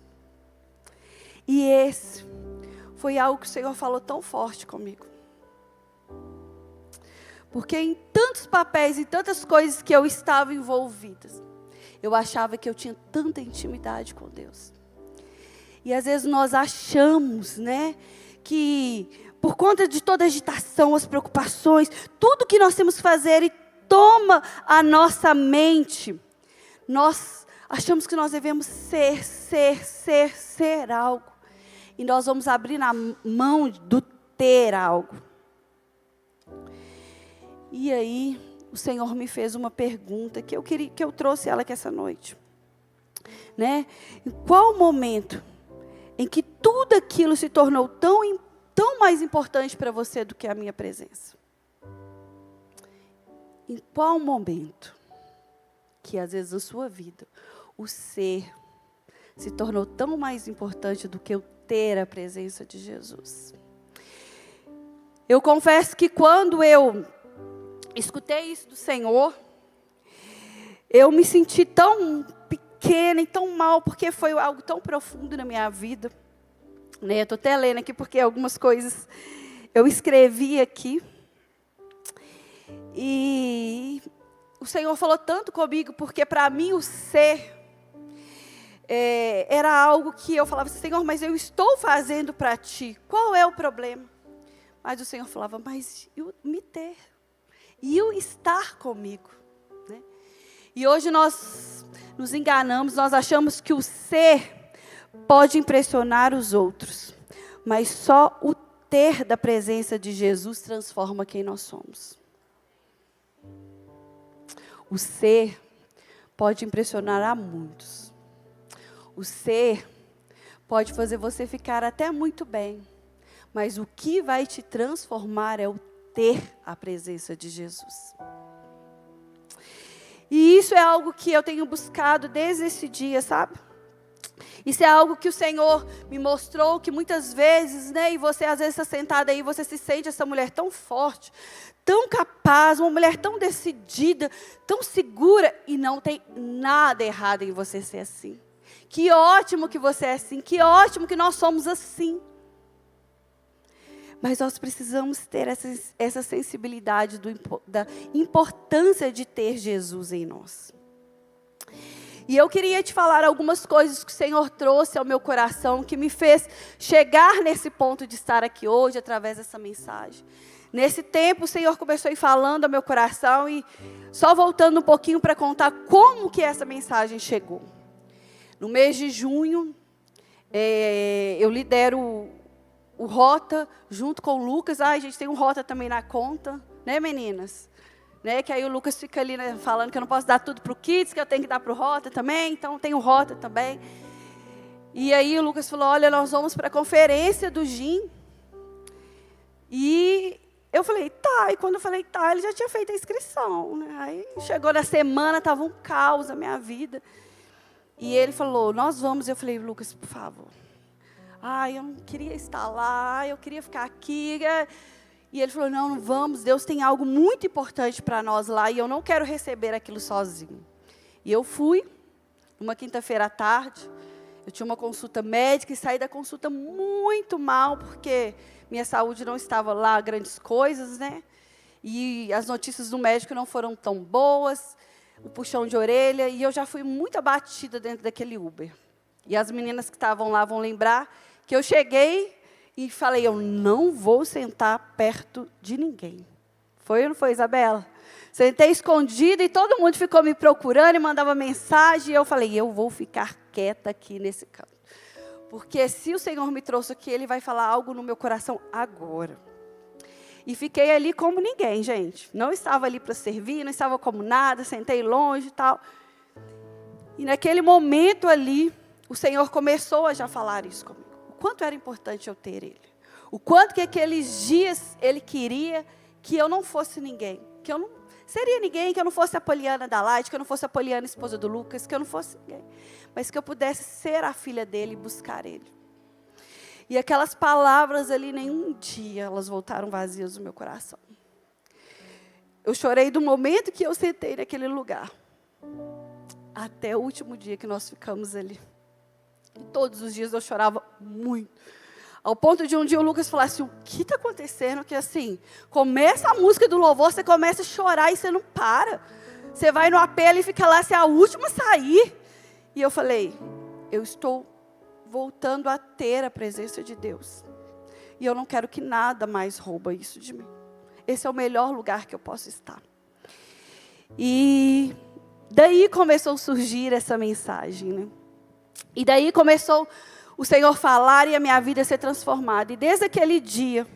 E esse foi algo que o Senhor falou tão forte comigo. Porque em tantos papéis e tantas coisas que eu estava envolvida, eu achava que eu tinha tanta intimidade com Deus. E às vezes nós achamos, né, que por conta de toda a agitação, as preocupações, tudo que nós temos que fazer e toma a nossa mente, nós achamos que nós devemos ser algo. E nós vamos abrir na mão do ter algo. E aí, o Senhor me fez uma pergunta que eu trouxe ela aqui essa noite. Né? Em qual momento em que tudo aquilo se tornou tão mais importante para você do que a minha presença? Em qual momento que às vezes na sua vida o ser se tornou tão mais importante do que o ter a presença de Jesus? Eu confesso que quando eu escutei isso do Senhor, eu me senti tão pequena e tão mal, porque foi algo tão profundo na minha vida. Né? Eu estou até lendo aqui, porque algumas coisas eu escrevi aqui. E o Senhor falou tanto comigo, porque para mim o ser era algo que eu falava assim, Senhor, mas eu estou fazendo para Ti, qual é o problema? Mas o Senhor falava, mas eu me ter, e eu estar comigo. Né? E hoje nós nos enganamos, nós achamos que o ser pode impressionar os outros, mas só o ter da presença de Jesus transforma quem nós somos. O ser pode impressionar a muitos. O ser pode fazer você ficar até muito bem, mas o que vai te transformar é o ter a presença de Jesus. E isso é algo que eu tenho buscado desde esse dia, sabe? Isso é algo que o Senhor me mostrou, que muitas vezes, né, e você às vezes está sentada aí, você se sente essa mulher tão forte, tão capaz, uma mulher tão decidida, tão segura, e não tem nada errado em você ser assim. Que ótimo que você é assim, que ótimo que nós somos assim. Mas nós precisamos ter essa sensibilidade da importância de ter Jesus em nós. E eu queria te falar algumas coisas que o Senhor trouxe ao meu coração, que me fez chegar nesse ponto de estar aqui hoje, através dessa mensagem. Nesse tempo, o Senhor começou a ir falando ao meu coração, e só voltando um pouquinho para contar como que essa mensagem chegou. No mês de junho, eu lidero o Rota, junto com o Lucas. A gente tem um Rota também na conta, né, meninas? Né, que aí o Lucas fica ali, né, falando que eu não posso dar tudo para o Kids, que eu tenho que dar para o Rota também, então tem o Rota também. E aí o Lucas falou, olha, nós vamos para a conferência do GIM. E eu falei, tá. E quando eu falei, tá, ele já tinha feito a inscrição. Né? Aí chegou na semana, estava um caos a minha vida. E ele falou, nós vamos. Eu falei, Lucas, por favor. Eu não queria estar lá, eu queria ficar aqui. E ele falou, não vamos, Deus tem algo muito importante para nós lá, e eu não quero receber aquilo sozinho. E eu fui, uma quinta-feira à tarde, eu tinha uma consulta médica, e saí da consulta muito mal, porque minha saúde não estava lá, grandes coisas, né? E as notícias do médico não foram tão boas, o puxão de orelha, e eu já fui muito abatida dentro daquele Uber. E as meninas que estavam lá vão lembrar que eu cheguei e falei, eu não vou sentar perto de ninguém. Foi ou não foi, Isabela? Sentei escondida e todo mundo ficou me procurando e mandava mensagem. E eu falei, eu vou ficar quieta aqui nesse canto. Porque se o Senhor me trouxe aqui, Ele vai falar algo no meu coração agora. E fiquei ali como ninguém, gente. Não estava ali para servir, não estava como nada, sentei longe e tal. E naquele momento ali, o Senhor começou a já falar isso comigo. O quanto era importante eu ter Ele. O quanto que aqueles dias Ele queria que eu não fosse ninguém, que eu não seria ninguém, que eu não fosse a Poliana da Light, que eu não fosse a Poliana, esposa do Lucas, que eu não fosse ninguém, mas que eu pudesse ser a filha dele e buscar ele. E aquelas palavras ali, nenhum dia elas voltaram vazias do meu coração. Eu chorei do momento que eu sentei naquele lugar, até o último dia que nós ficamos ali. E todos os dias eu chorava muito. Ao ponto de um dia o Lucas falar assim, o que está acontecendo? Que assim, começa a música do louvor, você começa a chorar e você não para. Você vai no apelo e fica lá, você é a última a sair. E eu falei, eu estou voltando a ter a presença de Deus. E eu não quero que nada mais rouba isso de mim. Esse é o melhor lugar que eu posso estar. E daí começou a surgir essa mensagem, né? E daí começou o Senhor falar e a minha vida ser transformada. E desde aquele dia,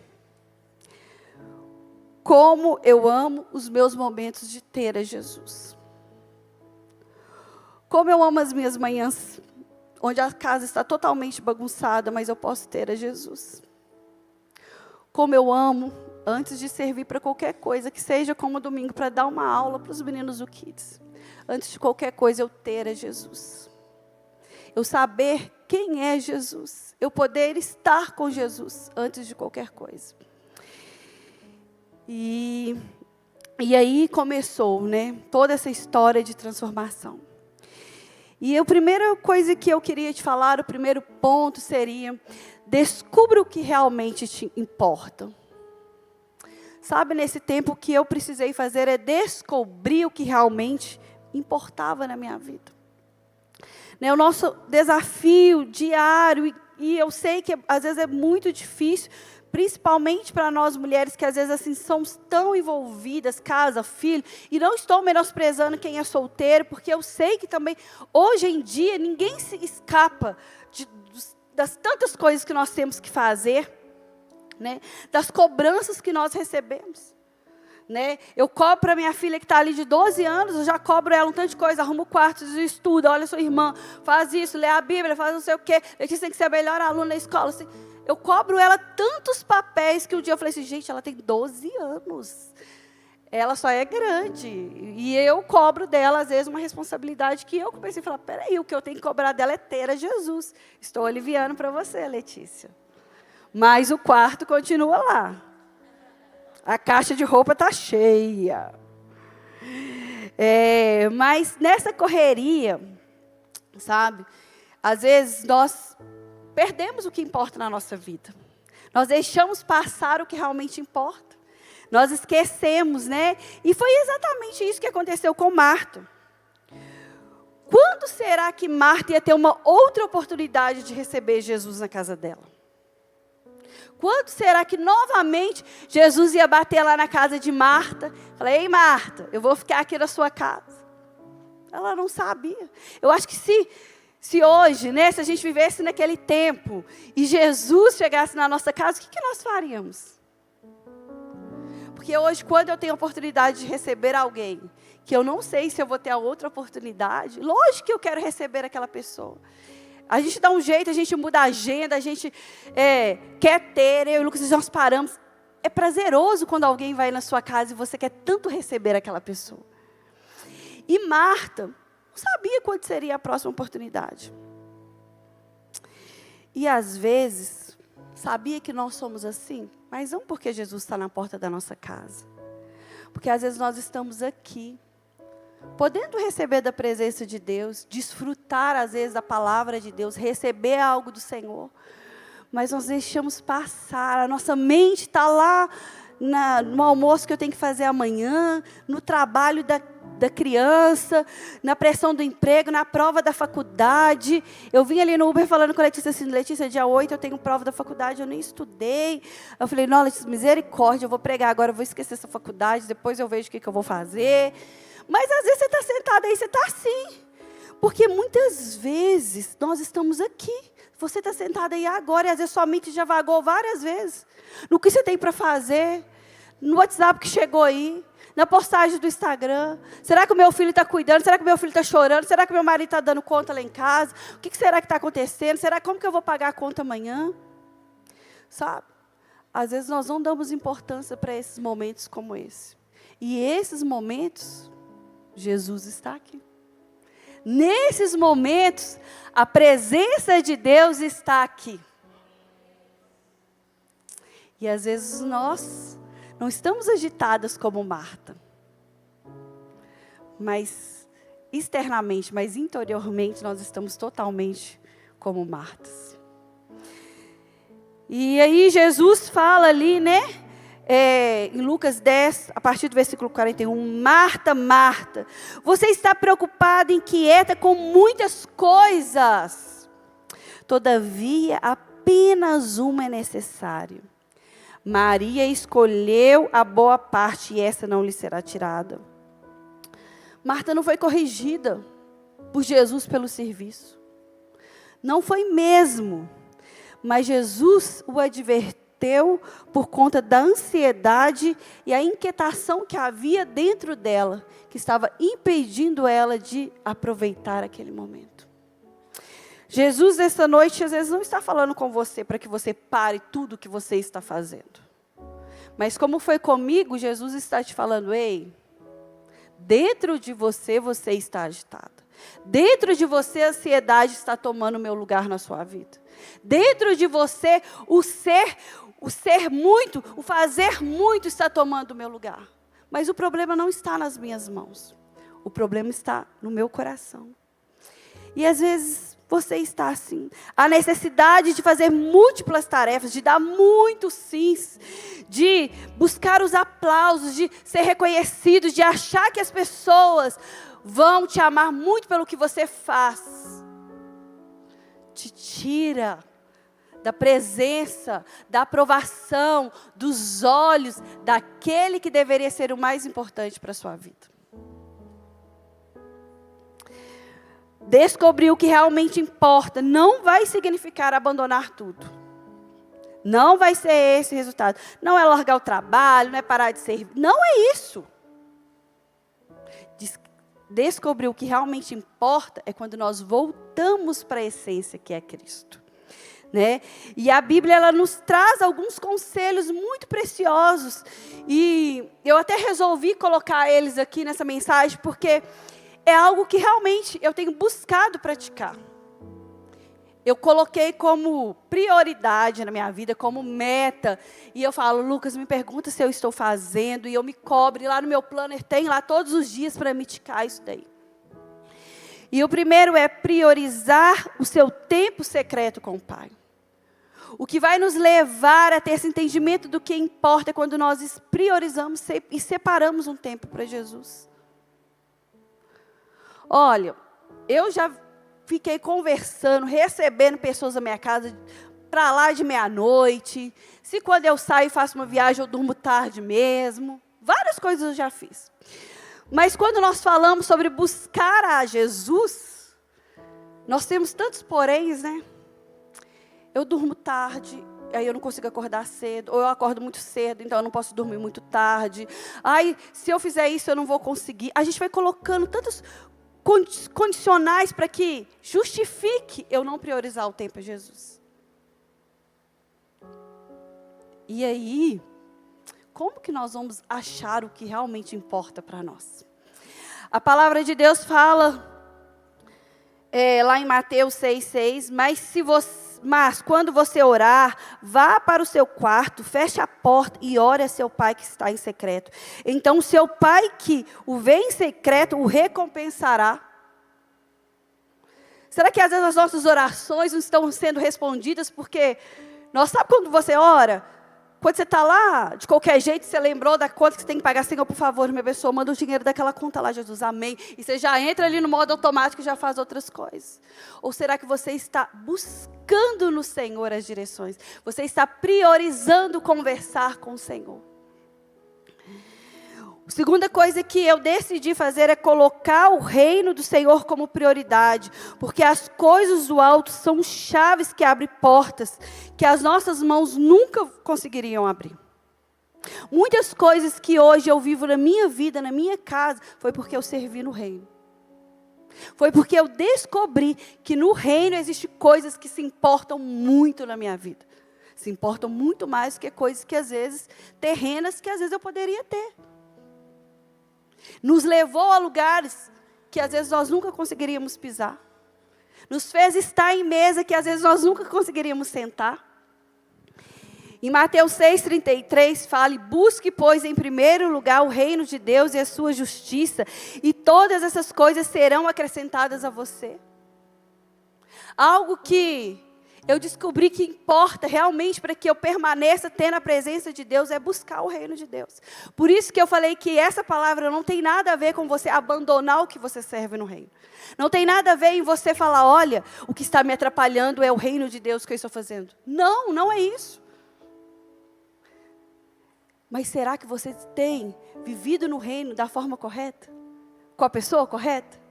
como eu amo os meus momentos de ter a Jesus. Como eu amo as minhas manhãs, onde a casa está totalmente bagunçada, mas eu posso ter a Jesus. Como eu amo, antes de servir para qualquer coisa, que seja como domingo, para dar uma aula para os meninos do Kids. Antes de qualquer coisa, eu ter a Jesus. Eu saber quem é Jesus. Eu poder estar com Jesus antes de qualquer coisa. E aí começou, né, toda essa história de transformação. E a primeira coisa que eu queria te falar, o primeiro ponto seria, descubra o que realmente te importa. Sabe, nesse tempo o que eu precisei fazer é descobrir o que realmente importava na minha vida. Né, o nosso desafio diário, e eu sei que às vezes é muito difícil, principalmente para nós mulheres que às vezes assim somos tão envolvidas, casa, filho, e não estou menosprezando quem é solteiro, porque eu sei que também, hoje em dia, ninguém se escapa das tantas coisas que nós temos que fazer, né? Das cobranças que nós recebemos. Né? Eu cobro para minha filha que está ali de 12 anos, eu já cobro ela um tanto de coisa, arrumo o quarto, estuda, olha sua irmã, faz isso, lê a Bíblia, faz não sei o quê, Letícia tem que ser a melhor aluna na escola, assim. Eu cobro ela tantos papéis que um dia eu falei assim, gente, ela tem 12 anos. Ela só é grande. E eu cobro dela, às vezes, uma responsabilidade que eu comecei a falar, peraí, o que eu tenho que cobrar dela é ter a Jesus. Estou aliviando para você, Letícia. Mas o quarto continua lá. A caixa de roupa está cheia. Mas nessa correria, sabe, às vezes nós perdemos o que importa na nossa vida. Nós deixamos passar o que realmente importa. Nós esquecemos, né? E foi exatamente isso que aconteceu com Marta. Quando será que Marta ia ter uma outra oportunidade de receber Jesus na casa dela? Quando será que novamente Jesus ia bater lá na casa de Marta? Falei, ei Marta, eu vou ficar aqui na sua casa. Ela não sabia. Eu acho que se hoje, né, se a gente vivesse naquele tempo e Jesus chegasse na nossa casa, o que nós faríamos? Porque hoje, quando eu tenho a oportunidade de receber alguém, que eu não sei se eu vou ter a outra oportunidade, lógico que eu quero receber aquela pessoa. A gente dá um jeito, a gente muda a agenda, a gente quer ter, eu e o Lucas, nós paramos. É prazeroso quando alguém vai na sua casa e você quer tanto receber aquela pessoa. E Marta não sabia quando seria a próxima oportunidade. E às vezes, sabia que nós somos assim, mas não porque Jesus está na porta da nossa casa. Porque às vezes nós estamos aqui, podendo receber da presença de Deus, desfrutar às vezes da palavra de Deus, receber algo do Senhor, mas nós deixamos passar, a nossa mente está lá no almoço que eu tenho que fazer amanhã, no trabalho da criança, na pressão do emprego, na prova da faculdade. Eu vim ali no Uber falando com a Letícia assim, Letícia, dia 8 eu tenho prova da faculdade, eu nem estudei. Eu falei, não, Letícia, misericórdia, eu vou pregar agora, eu vou esquecer essa faculdade, depois eu vejo o que eu vou fazer. Mas às vezes você está sentado aí, você está assim. Porque muitas vezes nós estamos aqui. Você está sentado aí agora e às vezes sua mente já vagou várias vezes. No que você tem para fazer, no WhatsApp que chegou aí, na postagem do Instagram. Será que o meu filho está cuidando? Será que o meu filho está chorando? Será que o meu marido está dando conta lá em casa? O que será que está acontecendo? Será como que eu vou pagar a conta amanhã? Sabe? às vezes nós não damos importância para esses momentos como esse. E esses momentos, Jesus está aqui. Nesses momentos, a presença de Deus está aqui. E às vezes nós não estamos agitadas como Marta. Mas externamente, mas interiormente, nós estamos totalmente como Martas. E aí Jesus fala ali, né? Em Lucas 10, a partir do versículo 41, Marta, Marta, você está preocupada, inquieta com muitas coisas. Todavia, apenas uma é necessário. Maria escolheu a boa parte e essa não lhe será tirada. Marta não foi corrigida por Jesus pelo serviço. Não foi mesmo. Mas Jesus o adverteu por conta da ansiedade e a inquietação que havia dentro dela, que estava impedindo ela de aproveitar aquele momento. Jesus, essa noite, às vezes não está falando com você para que você pare tudo o que você está fazendo. Mas como foi comigo, Jesus está te falando, ei, dentro de você, você está agitada. Dentro de você, a ansiedade está tomando o meu lugar na sua vida. Dentro de você, o ser muito, o fazer muito está tomando o meu lugar. Mas o problema não está nas minhas mãos. O problema está no meu coração. E às vezes você está assim. A necessidade de fazer múltiplas tarefas, de dar muitos sims, de buscar os aplausos, de ser reconhecido, de achar que as pessoas vão te amar muito pelo que você faz. Te tira da presença, da aprovação, dos olhos daquele que deveria ser o mais importante para a sua vida. Descobrir o que realmente importa não vai significar abandonar tudo. Não vai ser esse o resultado. Não é largar o trabalho, não é parar de servir. Não é isso. Descobrir o que realmente importa é quando nós voltamos para a essência que é Cristo. Né? E a Bíblia ela nos traz alguns conselhos muito preciosos. E eu até resolvi colocar eles aqui nessa mensagem, porque é algo que realmente eu tenho buscado praticar. Eu coloquei como prioridade na minha vida, como meta. E eu falo, Lucas, me pergunta se eu estou fazendo. E eu me cobro. E lá no meu planner tem lá todos os dias para me ticar isso daí. E o primeiro é priorizar o seu tempo secreto com o Pai. O que vai nos levar a ter esse entendimento do que importa é quando nós priorizamos e separamos um tempo para Jesus. Olha, eu já fiquei conversando, recebendo pessoas na minha casa para lá de meia-noite. Se quando eu saio e faço uma viagem, eu durmo tarde mesmo. Várias coisas eu já fiz. Mas quando nós falamos sobre buscar a Jesus, nós temos tantos poréns, né? Eu durmo tarde, aí eu não consigo acordar cedo. Ou eu acordo muito cedo, então eu não posso dormir muito tarde. Ai, se eu fizer isso, eu não vou conseguir. A gente vai colocando tantos condicionais para que justifique eu não priorizar o tempo a Jesus. E aí, como que nós vamos achar o que realmente importa para nós? A palavra de Deus fala, lá em Mateus 6,6, mas quando você orar, vá para o seu quarto, feche a porta e ore a seu pai que está em secreto. Então, o seu pai que o vê em secreto, o recompensará. Será que às vezes as nossas orações não estão sendo respondidas porque sabe quando você ora? Quando você está lá, de qualquer jeito, você lembrou da conta que você tem que pagar. Senhor, por favor, minha pessoa, manda o dinheiro daquela conta lá, Jesus, amém. E você já entra ali no modo automático e já faz outras coisas. Ou será que você está buscando no Senhor as direções? Você está priorizando conversar com o Senhor? A segunda coisa que eu decidi fazer é colocar o reino do Senhor como prioridade, porque as coisas do alto são chaves que abrem portas que as nossas mãos nunca conseguiriam abrir. Muitas coisas que hoje eu vivo na minha vida, na minha casa, foi porque eu servi no reino. Foi porque eu descobri que no reino existem coisas que se importam muito na minha vida. Se importam muito mais do que coisas que às vezes, terrenas que às vezes eu poderia ter. Nos levou a lugares que às vezes nós nunca conseguiríamos pisar. Nos fez estar em mesa que às vezes nós nunca conseguiríamos sentar. Em Mateus 6,33 fala: busque, pois, em primeiro lugar o reino de Deus e a sua justiça, e todas essas coisas serão acrescentadas a você. Algo que eu descobri que importa realmente para que eu permaneça tendo a presença de Deus é buscar o reino de Deus. Por isso que eu falei que essa palavra não tem nada a ver com você abandonar o que você serve no reino. Não tem nada a ver em você falar: olha, o que está me atrapalhando é o reino de Deus que eu estou fazendo. Não, não é isso. Mas será que você tem vivido no reino da forma correta? Com a pessoa correta?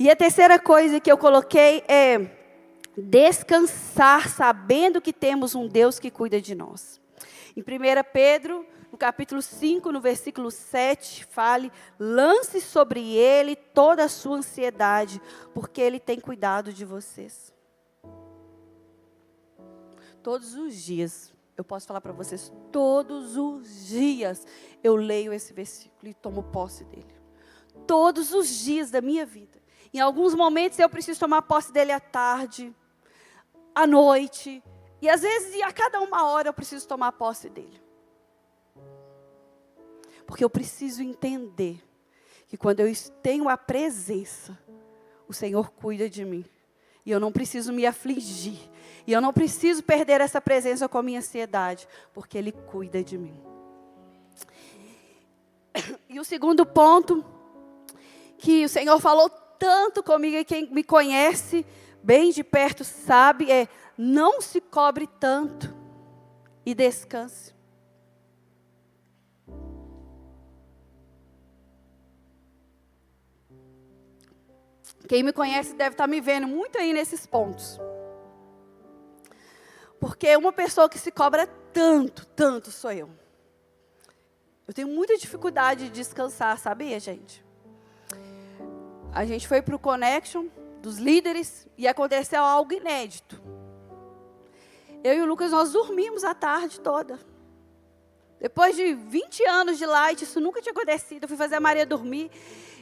E a terceira coisa que eu coloquei é descansar sabendo que temos um Deus que cuida de nós. Em 1 Pedro, no capítulo 5, no versículo 7, fale: lance sobre ele toda a sua ansiedade, porque ele tem cuidado de vocês. Todos os dias, eu posso falar para vocês, todos os dias eu leio esse versículo e tomo posse dele. Todos os dias da minha vida. Em alguns momentos eu preciso tomar posse dele à tarde, à noite, e às vezes a cada uma hora eu preciso tomar posse dele. Porque eu preciso entender que quando eu tenho a presença, o Senhor cuida de mim. E eu não preciso me afligir. E eu não preciso perder essa presença com a minha ansiedade, porque Ele cuida de mim. E o segundo ponto, que o Senhor falou tanto comigo, e quem me conhece bem de perto sabe, é: não se cobre tanto e descanse. Quem me conhece deve estar me vendo muito aí nesses pontos. Porque uma pessoa que se cobra tanto sou eu. Eu tenho muita dificuldade de descansar, sabia, gente? A gente foi para o Connection dos líderes e aconteceu algo inédito. Eu e o Lucas, nós dormimos a tarde toda. Depois de 20 anos de light, isso nunca tinha acontecido. Eu fui fazer a Maria dormir.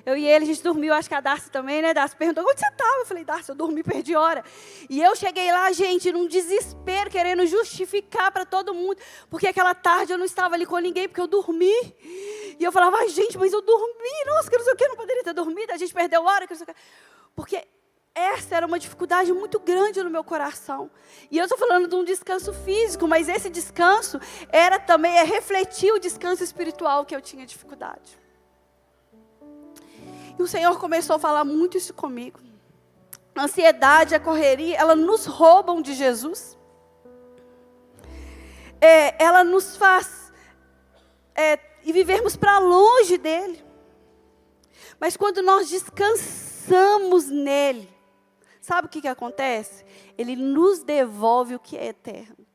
Eu e ele, a gente dormiu, acho que a Darcy também, né? Darcy perguntou: onde você estava? Eu falei: Darcy, eu dormi, perdi hora. E eu cheguei lá, gente, num desespero, querendo justificar para todo mundo, porque aquela tarde eu não estava ali com ninguém, porque eu dormi. E eu falava: ai, gente, mas eu dormi, nossa, que não sei o que, eu não poderia ter dormido, a gente perdeu hora, que não sei o que. Porque essa era uma dificuldade muito grande no meu coração. E eu estou falando de um descanso físico, mas esse descanso era também refletir o descanso espiritual que eu tinha dificuldade. E o Senhor começou a falar muito isso comigo. A ansiedade, a correria, ela nos roubam de Jesus. Ela nos faz e vivermos para longe dEle. Mas quando nós descansamos nele, sabe o que acontece? Ele nos devolve o que é eterno.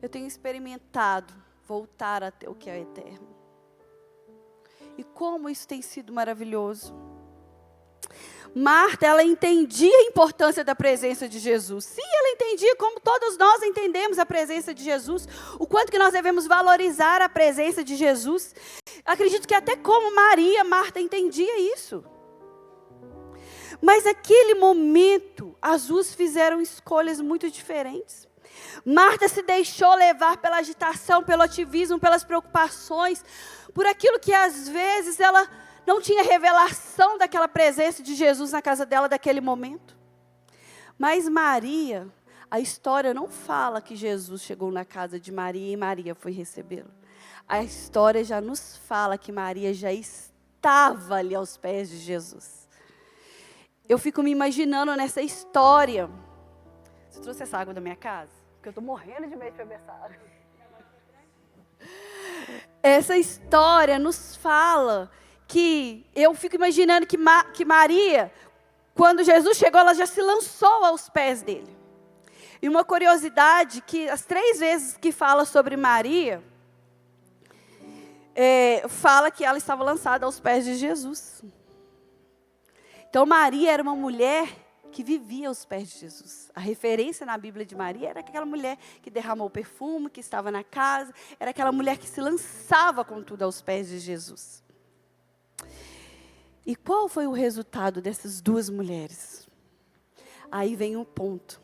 Eu tenho experimentado voltar a ter o que é eterno. E como isso tem sido maravilhoso. Marta, ela entendia a importância da presença de Jesus. Sim, ela entendia, como todos nós entendemos a presença de Jesus. O quanto que nós devemos valorizar a presença de Jesus. Acredito que até como Maria, Marta entendia isso. Mas naquele momento, as duas fizeram escolhas muito diferentes. Marta se deixou levar pela agitação, pelo ativismo, pelas preocupações, por aquilo que às vezes ela não tinha revelação daquela presença de Jesus na casa dela daquele momento. Mas Maria, a história não fala que Jesus chegou na casa de Maria e Maria foi recebê-lo. A história já nos fala que Maria já estava ali aos pés de Jesus. Eu fico me imaginando nessa história. Você trouxe essa água da minha casa? Porque eu estou morrendo de medo de beber essa água. Essa história nos fala que eu fico imaginando que Maria, quando Jesus chegou, ela já se lançou aos pés dele. E uma curiosidade, que as 3 vezes que fala sobre Maria, fala que ela estava lançada aos pés de Jesus. Então Maria era uma mulher que vivia aos pés de Jesus. A referência na Bíblia de Maria era aquela mulher que derramou o perfume, que estava na casa, era aquela mulher que se lançava com tudo aos pés de Jesus. E qual foi o resultado dessas duas mulheres? Aí vem um ponto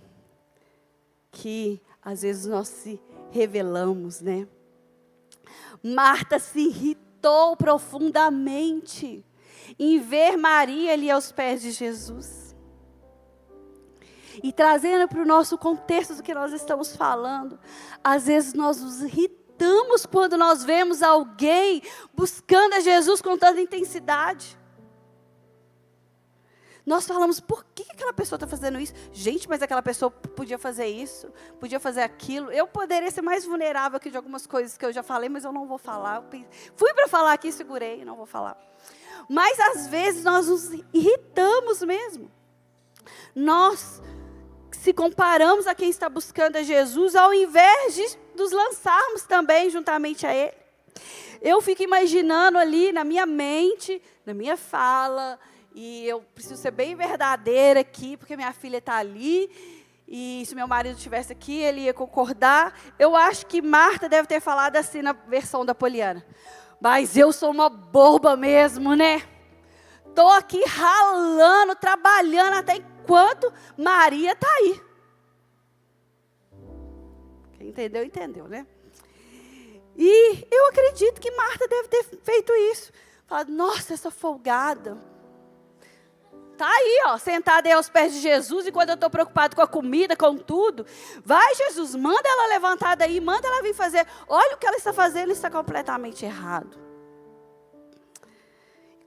que às vezes nós se revelamos, né? Marta se irritou profundamente em ver Maria ali aos pés de Jesus. E trazendo para o nosso contexto do que nós estamos falando, às vezes nós nos irritamos quando nós vemos alguém buscando a Jesus com tanta intensidade. Nós falamos, por que aquela pessoa está fazendo isso? Gente, mas aquela pessoa podia fazer isso, podia fazer aquilo. Eu poderia ser mais vulnerável aqui de algumas coisas que eu já falei, mas eu não vou falar. Fui para falar aqui, segurei, não vou falar. Mas às vezes nós nos irritamos mesmo. Nós se comparamos a quem está buscando a Jesus, ao invés de nos lançarmos também juntamente a Ele. Eu fico imaginando ali na minha mente, na minha fala, e eu preciso ser bem verdadeira aqui, porque minha filha está ali, e se meu marido estivesse aqui, ele ia concordar. Eu acho que Marta deve ter falado assim na versão da Poliana. Mas eu sou uma boba mesmo, né? Estou aqui ralando, trabalhando até enquanto Maria está aí. Quem entendeu, entendeu, né? E eu acredito que Marta deve ter feito isso. Falado, nossa, essa folgada. Está aí, ó, sentada aí aos pés de Jesus, e quando eu estou preocupado com a comida, com tudo, vai Jesus, manda ela levantar daí, manda ela vir fazer. Olha o que ela está fazendo, está completamente errado.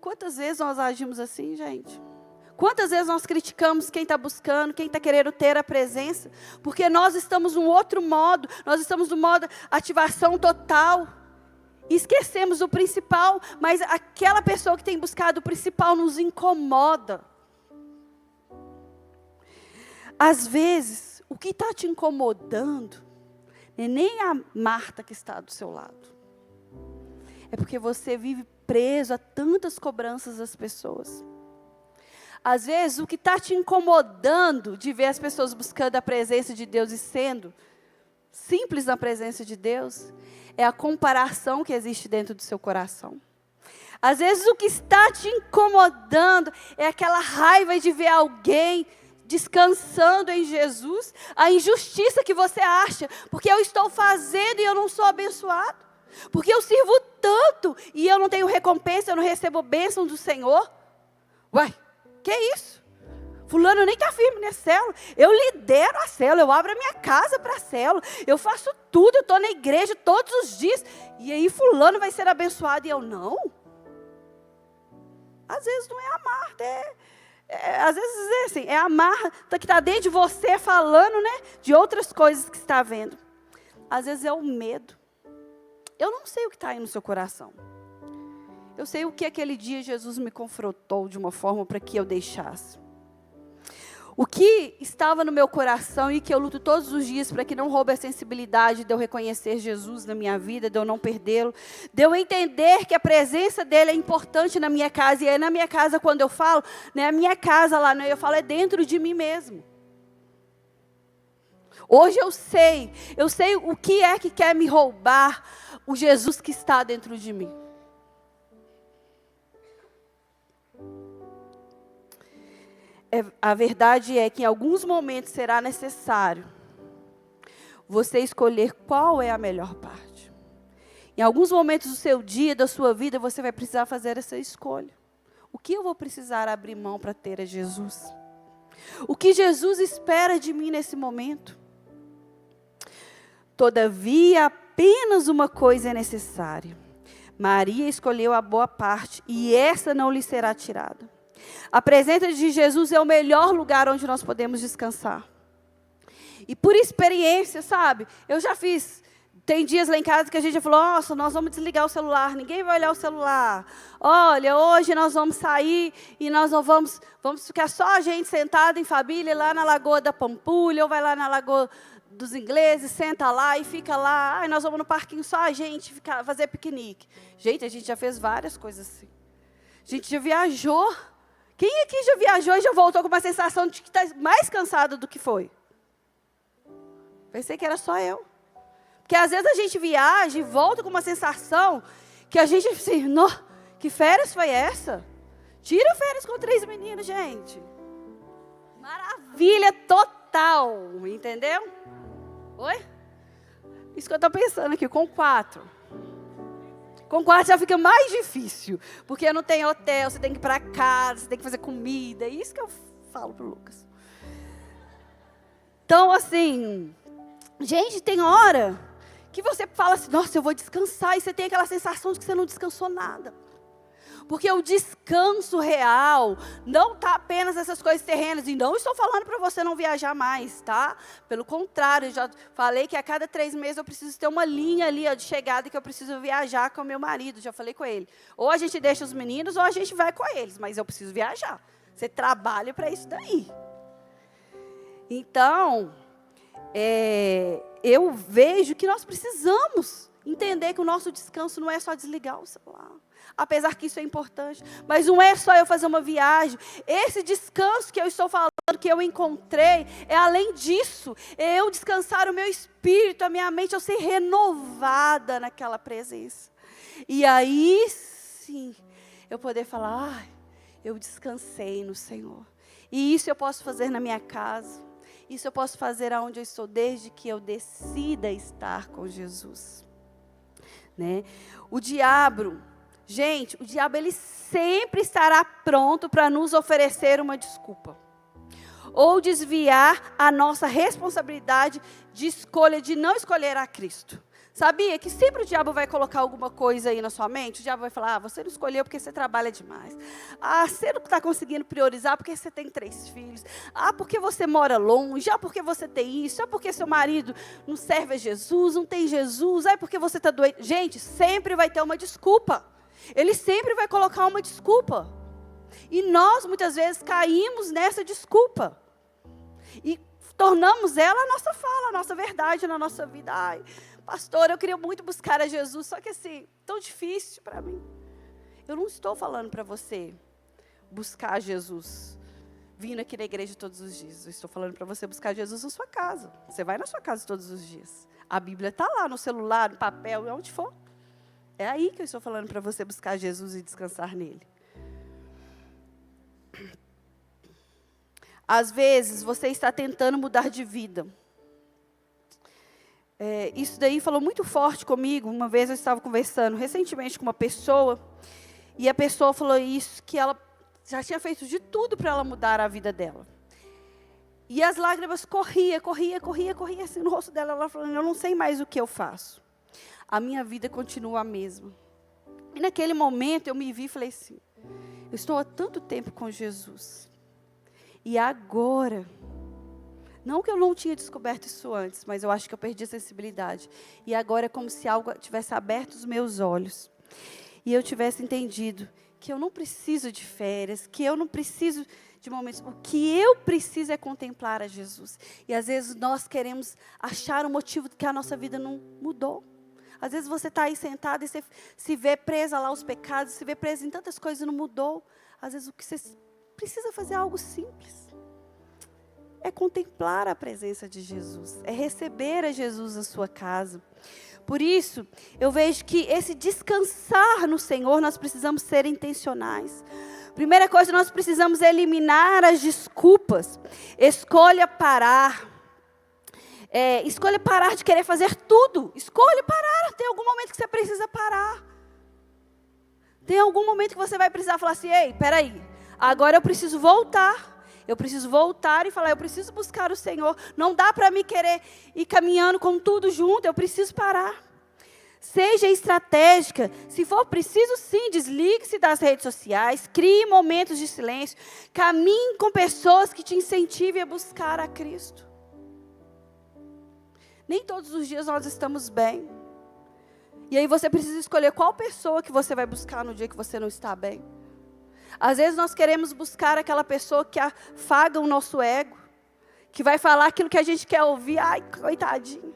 Quantas vezes nós agimos assim, gente? Quantas vezes nós criticamos quem está buscando, quem está querendo ter a presença, porque nós estamos num outro modo, nós estamos no modo ativação total. Esquecemos o principal, mas aquela pessoa que tem buscado o principal nos incomoda. Às vezes, o que está te incomodando, não é nem a Marta que está do seu lado. É porque você vive preso a tantas cobranças das pessoas. Às vezes, o que está te incomodando de ver as pessoas buscando a presença de Deus e sendo simples na presença de Deus, é a comparação que existe dentro do seu coração. Às vezes, o que está te incomodando é aquela raiva de ver alguém descansando em Jesus, a injustiça que você acha, porque eu estou fazendo e eu não sou abençoado, porque eu sirvo tanto e eu não tenho recompensa, eu não recebo bênção do Senhor. Ué, que isso? Fulano nem está firme nessa célula, eu lidero a célula, eu abro a minha casa para a célula, eu faço tudo, eu estou na igreja todos os dias, e aí fulano vai ser abençoado e eu não? Às vezes não é a Marta, às vezes é assim, é a Marta que está dentro de você falando, né, de outras coisas que está vendo. Às vezes é o medo. Eu não sei o que está aí no seu coração. Eu sei o que aquele dia Jesus me confrontou de uma forma para que eu deixasse. O que estava no meu coração e que eu luto todos os dias para que não roube a sensibilidade de eu reconhecer Jesus na minha vida, de eu não perdê-lo, de eu entender que a presença dele é importante na minha casa. E é na minha casa, quando eu falo, não é a minha casa lá, não, eu falo é dentro de mim mesmo. Hoje eu sei o que é que quer me roubar o Jesus que está dentro de mim. A verdade é que em alguns momentos será necessário você escolher qual é a melhor parte. Em alguns momentos do seu dia, da sua vida, você vai precisar fazer essa escolha. O que eu vou precisar abrir mão para ter a Jesus? O que Jesus espera de mim nesse momento? Todavia, apenas uma coisa é necessária. Maria escolheu a boa parte e essa não lhe será tirada. A presença de Jesus é o melhor lugar onde nós podemos descansar. E por experiência, sabe? Eu já fiz, tem dias lá em casa que a gente já falou, nossa, nós vamos desligar o celular, ninguém vai olhar o celular. Olha, hoje nós vamos sair e nós não vamos ficar só a gente sentado em família lá na Lagoa da Pampulha, ou vai lá na Lagoa dos Ingleses, senta lá e fica lá. Ai, nós vamos no parquinho só a gente fazer piquenique. Gente, a gente já fez várias coisas assim. A gente já viajou. Quem aqui já viajou e já voltou com uma sensação de que está mais cansado do que foi? Pensei que era só eu. Porque às vezes a gente viaja e volta com uma sensação que a gente assim, que férias foi essa? Tira férias com 3 meninos, gente. Maravilha total, entendeu? Oi? Isso que eu estou pensando aqui, com 4. Com 4 já fica mais difícil, porque não tem hotel, você tem que ir para casa, você tem que fazer comida, é isso que eu falo pro Lucas. Então, assim, gente, tem hora que você fala assim, nossa, eu vou descansar, e você tem aquela sensação de que você não descansou nada. Porque o descanso real não está apenas nessas coisas terrenas. E não estou falando para você não viajar mais, tá? Pelo contrário, eu já falei que a cada 3 meses eu preciso ter uma linha ali de chegada que eu preciso viajar com o meu marido. Já falei com ele. Ou a gente deixa os meninos ou a gente vai com eles. Mas eu preciso viajar. Você trabalha para isso daí. Então, eu vejo que nós precisamos entender que o nosso descanso não é só desligar o celular. Apesar que isso é importante, mas não é só eu fazer uma viagem. Esse descanso que eu estou falando, que eu encontrei, é além disso, é eu descansar o meu espírito, a minha mente, eu ser renovada naquela presença. E aí, sim, eu poder falar, eu descansei no Senhor. E isso eu posso fazer na minha casa, isso eu posso fazer aonde eu estou, desde que eu decida estar com Jesus. Né? O diabo... Gente, o diabo ele sempre estará pronto para nos oferecer uma desculpa. Ou desviar a nossa responsabilidade de escolha, de não escolher a Cristo. Sabia que sempre o diabo vai colocar alguma coisa aí na sua mente? O diabo vai falar, você não escolheu porque você trabalha demais. Você não está conseguindo priorizar porque você tem 3 filhos. Porque você mora longe. Porque você tem isso. Porque seu marido não serve a Jesus, não tem Jesus. Porque você está doente. Gente, sempre vai ter uma desculpa. Ele sempre vai colocar uma desculpa. E nós, muitas vezes, caímos nessa desculpa. E tornamos ela a nossa fala, a nossa verdade na nossa vida. Ai, pastor, eu queria muito buscar a Jesus, só que assim, tão difícil para mim. Eu não estou falando para você buscar Jesus, vindo aqui na igreja todos os dias. Eu estou falando para você buscar Jesus na sua casa. Você vai na sua casa todos os dias. A Bíblia está lá, no celular, no papel, onde for. É aí que eu estou falando para você buscar Jesus e descansar nele. Às vezes, você está tentando mudar de vida. Isso daí falou muito forte comigo. Uma vez eu estava conversando recentemente com uma pessoa, e a pessoa falou isso, que ela já tinha feito de tudo para ela mudar a vida dela. E as lágrimas corriam assim no rosto dela. Ela falando, eu não sei mais o que eu faço. A minha vida continua a mesma. E naquele momento eu me vi e falei assim, eu estou há tanto tempo com Jesus. E agora, não que eu não tinha descoberto isso antes, mas eu acho que eu perdi a sensibilidade. E agora é como se algo tivesse aberto os meus olhos. E eu tivesse entendido que eu não preciso de férias, que eu não preciso de momentos. O que eu preciso é contemplar a Jesus. E às vezes nós queremos achar um motivo que a nossa vida não mudou. Às vezes você está aí sentado e você se vê presa lá aos pecados, se vê presa em tantas coisas e não mudou. Às vezes o que você precisa fazer é algo simples. É contemplar a presença de Jesus. É receber a Jesus na sua casa. Por isso, eu vejo que esse descansar no Senhor, nós precisamos ser intencionais. Primeira coisa, nós precisamos eliminar as desculpas. Escolha parar. Escolha parar de querer fazer tudo. Escolha parar. Tem algum momento que você precisa parar. Tem algum momento que você vai precisar falar assim, ei, peraí, agora eu preciso voltar. Eu preciso voltar e falar, eu preciso buscar o Senhor. Não dá para mim querer ir caminhando com tudo junto, eu preciso parar. Seja estratégica. Se for preciso, sim, desligue-se das redes sociais, crie momentos de silêncio, caminhe com pessoas que te incentivem a buscar a Cristo. Nem todos os dias nós estamos bem. E aí você precisa escolher qual pessoa que você vai buscar no dia que você não está bem. Às vezes nós queremos buscar aquela pessoa que afaga o nosso ego, que vai falar aquilo que a gente quer ouvir. Ai, coitadinho.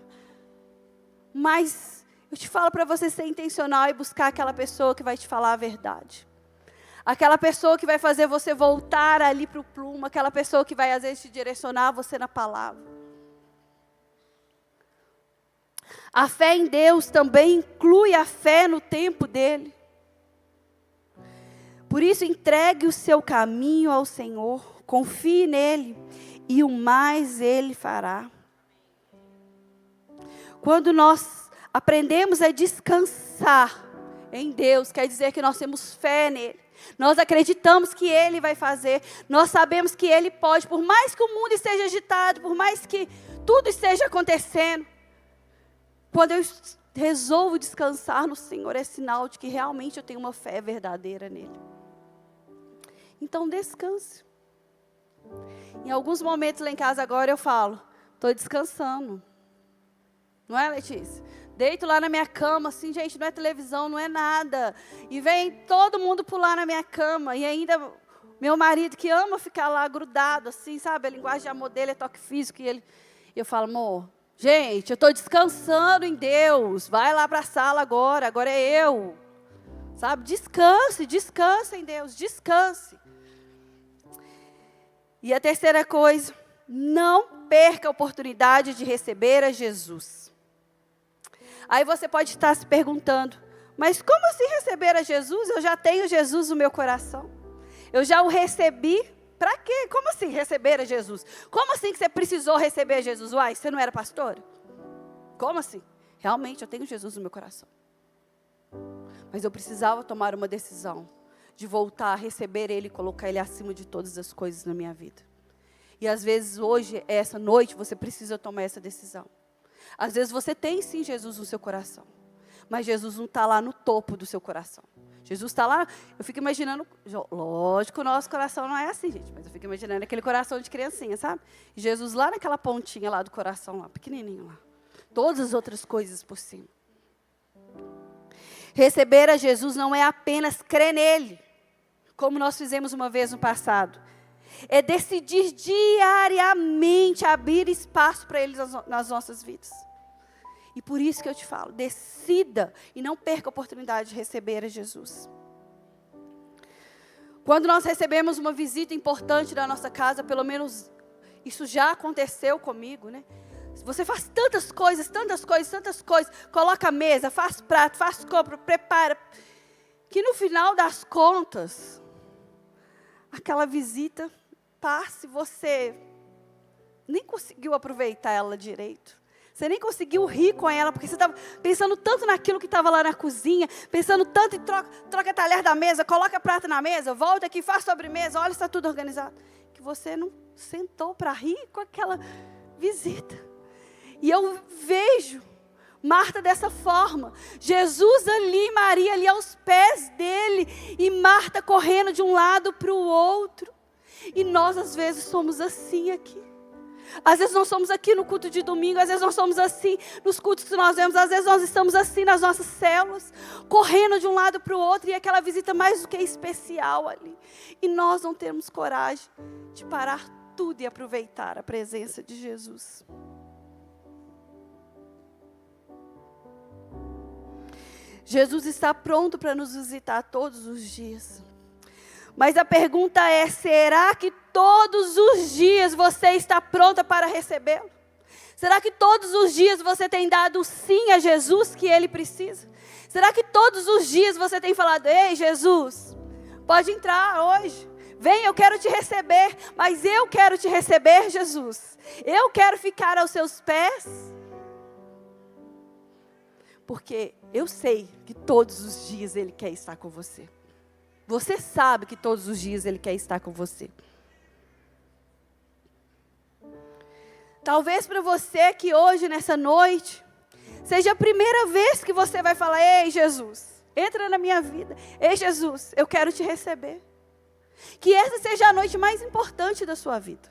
Mas eu te falo para você ser intencional e buscar aquela pessoa que vai te falar a verdade. aquela pessoa que vai fazer você voltar ali para o plumo, aquela pessoa que vai às vezes te direcionar você na palavra. A fé em Deus também inclui a fé no tempo dele. Por isso, entregue o seu caminho ao Senhor, confie nele e o mais ele fará. Quando nós aprendemos a descansar em Deus, quer dizer que nós temos fé nele. Nós acreditamos que ele vai fazer. Nós sabemos que ele pode, por mais que o mundo esteja agitado, por mais que tudo esteja acontecendo. Quando eu resolvo descansar no Senhor, é sinal de que realmente eu tenho uma fé verdadeira nele. Então descanse. Em alguns momentos lá em casa agora eu falo, estou descansando. Não é, Letícia? Deito lá na minha cama, assim, gente, não é televisão, não é nada. E vem todo mundo pular na minha cama. E ainda meu marido que ama ficar lá grudado, assim, sabe? A linguagem de amor dele é toque físico. E eu falo, amor, gente, eu estou descansando em Deus. Vai lá para a sala agora é eu. Sabe? Descanse em Deus, descanse. E a terceira coisa, não perca a oportunidade de receber a Jesus. Aí você pode estar se perguntando, mas como assim receber a Jesus? Eu já tenho Jesus no meu coração. Eu já o recebi. Para quê? Como assim receber a Jesus? Como assim que você precisou receber a Jesus? Uai, você não era pastora? Como assim? Realmente, eu tenho Jesus no meu coração. Mas eu precisava tomar uma decisão de voltar a receber Ele e colocar Ele acima de todas as coisas na minha vida. E às vezes hoje, essa noite, você precisa tomar essa decisão. Às vezes você tem sim Jesus no seu coração, mas Jesus não está lá no topo do seu coração. Jesus está lá, eu fico imaginando, lógico, o nosso coração não é assim, gente, mas eu fico imaginando aquele coração de criancinha, sabe? E Jesus lá naquela pontinha lá do coração, lá, pequenininho lá. Todas as outras coisas por cima. Receber a Jesus não é apenas crer nele, como nós fizemos uma vez no passado. É decidir diariamente abrir espaço para Ele nas nossas vidas. E por isso que eu te falo, decida e não perca a oportunidade de receber a Jesus. Quando nós recebemos uma visita importante na nossa casa, pelo menos isso já aconteceu comigo, né? Você faz tantas coisas, coloca a mesa, faz prato, faz compra, prepara, que no final das contas, aquela visita passa e você nem conseguiu aproveitar ela direito. Você nem conseguiu rir com ela, porque você estava pensando tanto naquilo que estava lá na cozinha, pensando tanto em troca talher da mesa, coloca prato na mesa, volta aqui, faz sobremesa, olha se está tudo organizado. Que você não sentou para rir com aquela visita. E eu vejo Marta dessa forma, Jesus ali, Maria ali aos pés dele, e Marta correndo de um lado para o outro. E nós às vezes somos assim aqui. Às vezes nós somos aqui no culto de domingo, às vezes nós somos assim nos cultos que nós vemos, às vezes nós estamos assim nas nossas células, correndo de um lado para o outro, e aquela visita mais do que especial ali. E nós não temos coragem de parar tudo e aproveitar a presença de Jesus. Jesus está pronto para nos visitar todos os dias. Mas a pergunta é, será que todos os dias você está pronta para recebê-lo? Será que todos os dias você tem dado sim a Jesus que Ele precisa? Será que todos os dias você tem falado, ei Jesus, pode entrar hoje, vem, eu quero te receber, mas eu quero te receber, Jesus. Eu quero ficar aos seus pés. Porque eu sei que todos os dias Ele quer estar com você. Você sabe que todos os dias Ele quer estar com você. Talvez para você que hoje, nessa noite, seja a primeira vez que você vai falar, ei Jesus, entra na minha vida. Ei Jesus, eu quero te receber. Que essa seja a noite mais importante da sua vida.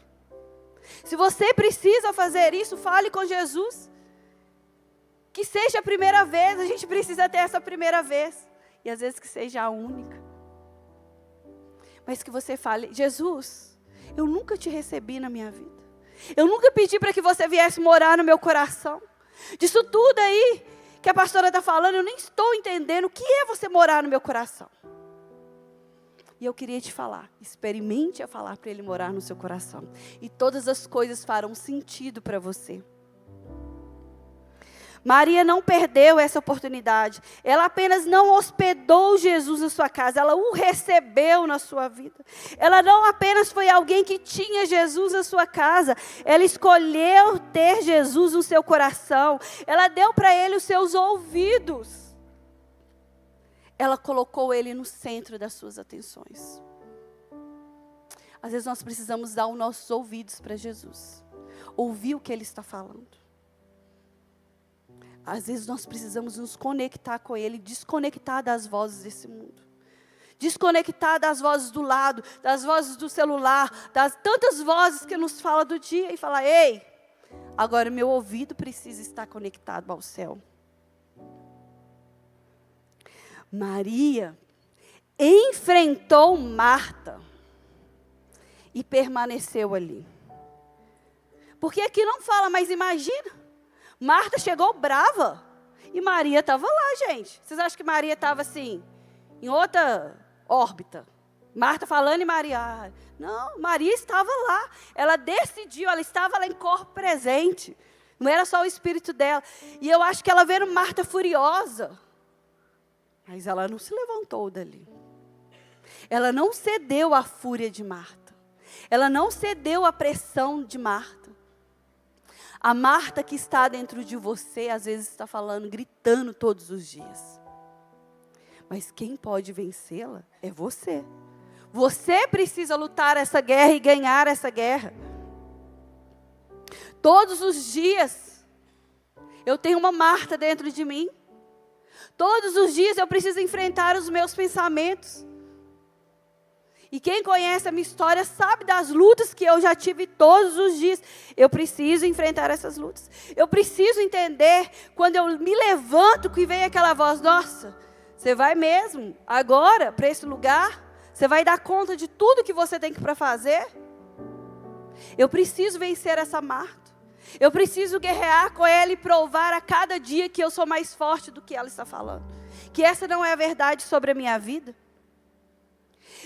Se você precisa fazer isso, fale com Jesus. Que seja a primeira vez, a gente precisa ter essa primeira vez. E às vezes que seja a única. Mas que você fale, Jesus, eu nunca te recebi na minha vida. Eu nunca pedi para que você viesse morar no meu coração. Disso tudo aí que a pastora está falando, eu nem estou entendendo o que é você morar no meu coração. E eu queria te falar, experimente a falar para Ele morar no seu coração. E todas as coisas farão sentido para você. Maria não perdeu essa oportunidade. Ela apenas não hospedou Jesus na sua casa, ela o recebeu na sua vida. Ela não apenas foi alguém que tinha Jesus na sua casa, ela escolheu ter Jesus no seu coração. Ela deu para Ele os seus ouvidos. Ela colocou Ele no centro das suas atenções. Às vezes nós precisamos dar os nossos ouvidos para Jesus. Ouvir o que Ele está falando. Às vezes nós precisamos nos conectar com Ele, desconectar das vozes desse mundo. Desconectar das vozes do lado, das vozes do celular, das tantas vozes que nos falam do dia e falar, ei, agora meu ouvido precisa estar conectado ao céu. Maria enfrentou Marta e permaneceu ali. Porque aqui não fala, mas imagina. Marta chegou brava e Maria estava lá, gente. Vocês acham que Maria estava assim, em outra órbita? Marta falando e Maria... Não, Maria estava lá. Ela decidiu, ela estava lá em corpo presente. Não era só o espírito dela. E eu acho que ela vendo Marta furiosa. Mas ela não se levantou dali. Ela não cedeu à fúria de Marta. Ela não cedeu à pressão de Marta. A Marta que está dentro de você, às vezes está falando, gritando todos os dias. Mas quem pode vencê-la é você. Você precisa lutar essa guerra e ganhar essa guerra. Todos os dias, eu tenho uma Marta dentro de mim. Todos os dias eu preciso enfrentar os meus pensamentos. E quem conhece a minha história sabe das lutas que eu já tive todos os dias. Eu preciso enfrentar essas lutas. Eu preciso entender, quando eu me levanto, que vem aquela voz, nossa, você vai mesmo agora para esse lugar? Você vai dar conta de tudo que você tem para fazer? Eu preciso vencer essa Marta. Eu preciso guerrear com ela e provar a cada dia que eu sou mais forte do que ela está falando. Que essa não é a verdade sobre a minha vida.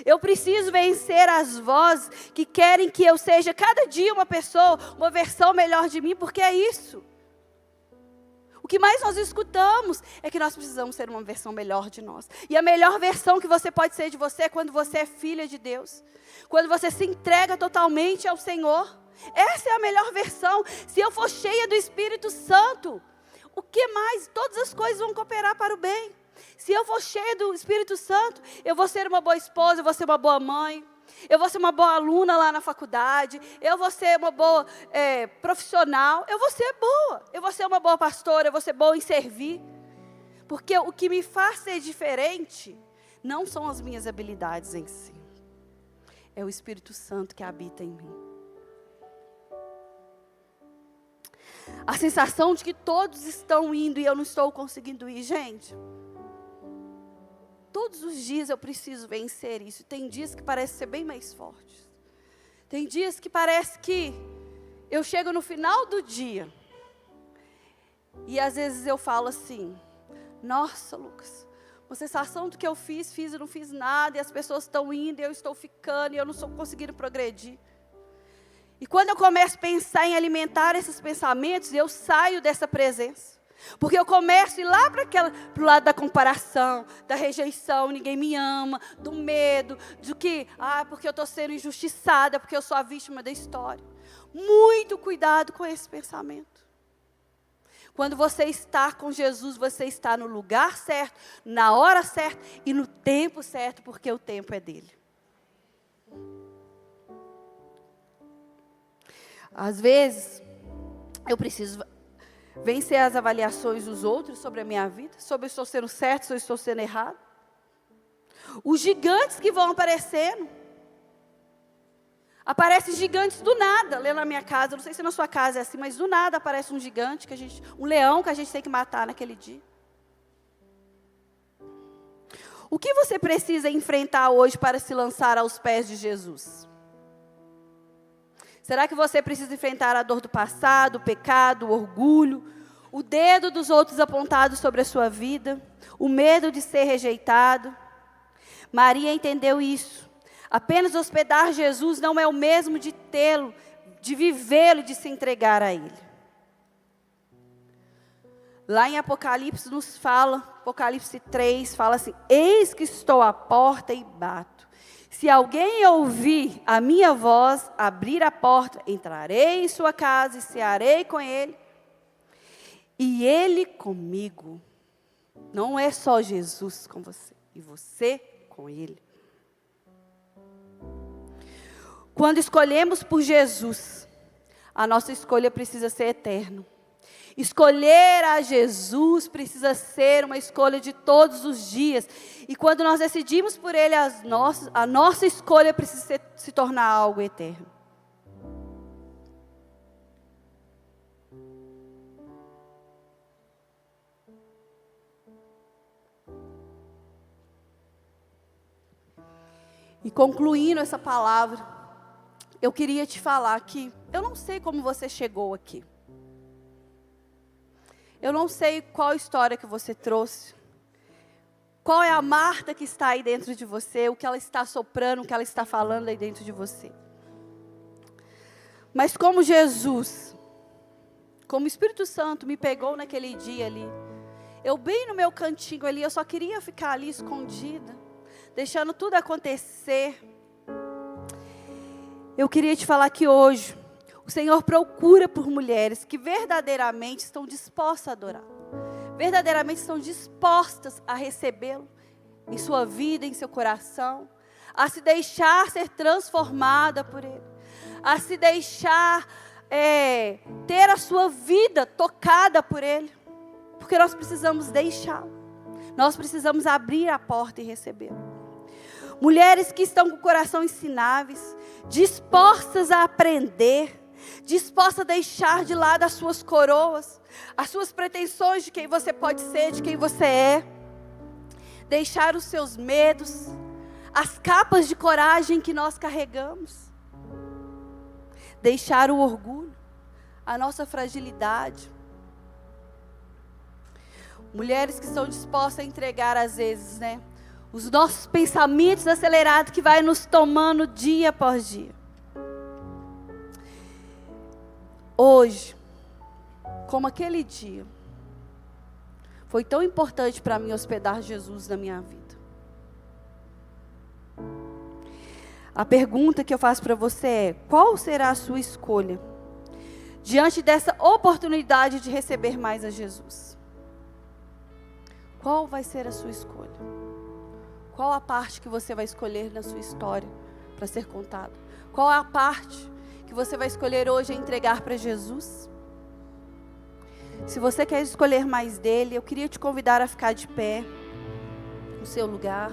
Eu preciso vencer as vozes que querem que eu seja cada dia uma pessoa, uma versão melhor de mim, porque é isso. O que mais nós escutamos é que nós precisamos ser uma versão melhor de nós. E a melhor versão que você pode ser de você é quando você é filha de Deus. Quando você se entrega totalmente ao Senhor. Essa é a melhor versão. Se eu for cheia do Espírito Santo, o que mais? Todas as coisas vão cooperar para o bem. Se eu for cheia do Espírito Santo, eu vou ser uma boa esposa, eu vou ser uma boa mãe, eu vou ser uma boa aluna lá na faculdade, eu vou ser uma boa profissional, eu vou ser boa, eu vou ser uma boa pastora, eu vou ser boa em servir. Porque o que me faz ser diferente não são as minhas habilidades em si, é o Espírito Santo que habita em mim. A sensação de que todos estão indo e eu não estou conseguindo ir, gente. Todos os dias eu preciso vencer isso. Tem dias que parece ser bem mais fortes. Tem dias que parece que eu chego no final do dia. E às vezes eu falo assim, nossa, Lucas, uma sensação do que eu fiz e não fiz nada. E as pessoas estão indo e eu estou ficando e eu não estou conseguindo progredir. E quando eu começo a pensar em alimentar esses pensamentos, eu saio dessa presença. Porque eu começo a ir lá para o lado da comparação, da rejeição, ninguém me ama, do medo, do que, porque eu estou sendo injustiçada, porque eu sou a vítima da história. Muito cuidado com esse pensamento. Quando você está com Jesus, você está no lugar certo, na hora certa e no tempo certo, porque o tempo é dele. Às vezes, eu preciso vencer as avaliações dos outros sobre a minha vida, sobre se eu estou sendo certo, se eu estou sendo errado. Os gigantes que vão aparecendo. Aparecem gigantes do nada, lá na minha casa, não sei se na sua casa é assim, mas do nada aparece um gigante, um leão que a gente tem que matar naquele dia. O que você precisa enfrentar hoje para se lançar aos pés de Jesus? Será que você precisa enfrentar a dor do passado, o pecado, o orgulho, o dedo dos outros apontado sobre a sua vida, o medo de ser rejeitado? Maria entendeu isso. Apenas hospedar Jesus não é o mesmo de tê-lo, de vivê-lo, de se entregar a Ele. Lá em Apocalipse nos fala, Apocalipse 3, fala assim: eis que estou à porta e bato. Se alguém ouvir a minha voz, abrir a porta, entrarei em sua casa e cearei com ele, e ele comigo. Não é só Jesus com você, e você com ele. Quando escolhemos por Jesus, a nossa escolha precisa ser eterna. Escolher a Jesus precisa ser uma escolha de todos os dias. E quando nós decidimos por Ele, a nossa escolha precisa se tornar algo eterno. E concluindo essa palavra, eu queria te falar que eu não sei como você chegou aqui. Eu não sei qual história que você trouxe. Qual é a Marta que está aí dentro de você, o que ela está soprando, o que ela está falando aí dentro de você. Mas como Jesus, como o Espírito Santo me pegou naquele dia ali, eu bem no meu cantinho ali, eu só queria ficar ali escondida, deixando tudo acontecer. Eu queria te falar que hoje, o Senhor procura por mulheres que verdadeiramente estão dispostas a adorar. Verdadeiramente estão dispostas a recebê-lo em sua vida, em seu coração. A se deixar ser transformada por Ele. A se deixar ter a sua vida tocada por Ele. Porque nós precisamos deixá-lo. Nós precisamos abrir a porta e recebê-lo. Mulheres que estão com o coração ensináveis, dispostas a aprender, dispostas a deixar de lado as suas coroas, as suas pretensões de quem você pode ser, de quem você é. Deixar os seus medos, as capas de coragem que nós carregamos. Deixar o orgulho, a nossa fragilidade. Mulheres que estão dispostas a entregar às vezes, os nossos pensamentos acelerados que vai nos tomando dia após dia. Hoje, como aquele dia, foi tão importante para mim hospedar Jesus na minha vida. A pergunta que eu faço para você é: qual será a sua escolha diante dessa oportunidade de receber mais a Jesus? Qual vai ser a sua escolha? Qual a parte que você vai escolher na sua história para ser contada? Qual a parte que você vai escolher hoje entregar para Jesus? Se você quer escolher mais dele, eu queria te convidar a ficar de pé no seu lugar.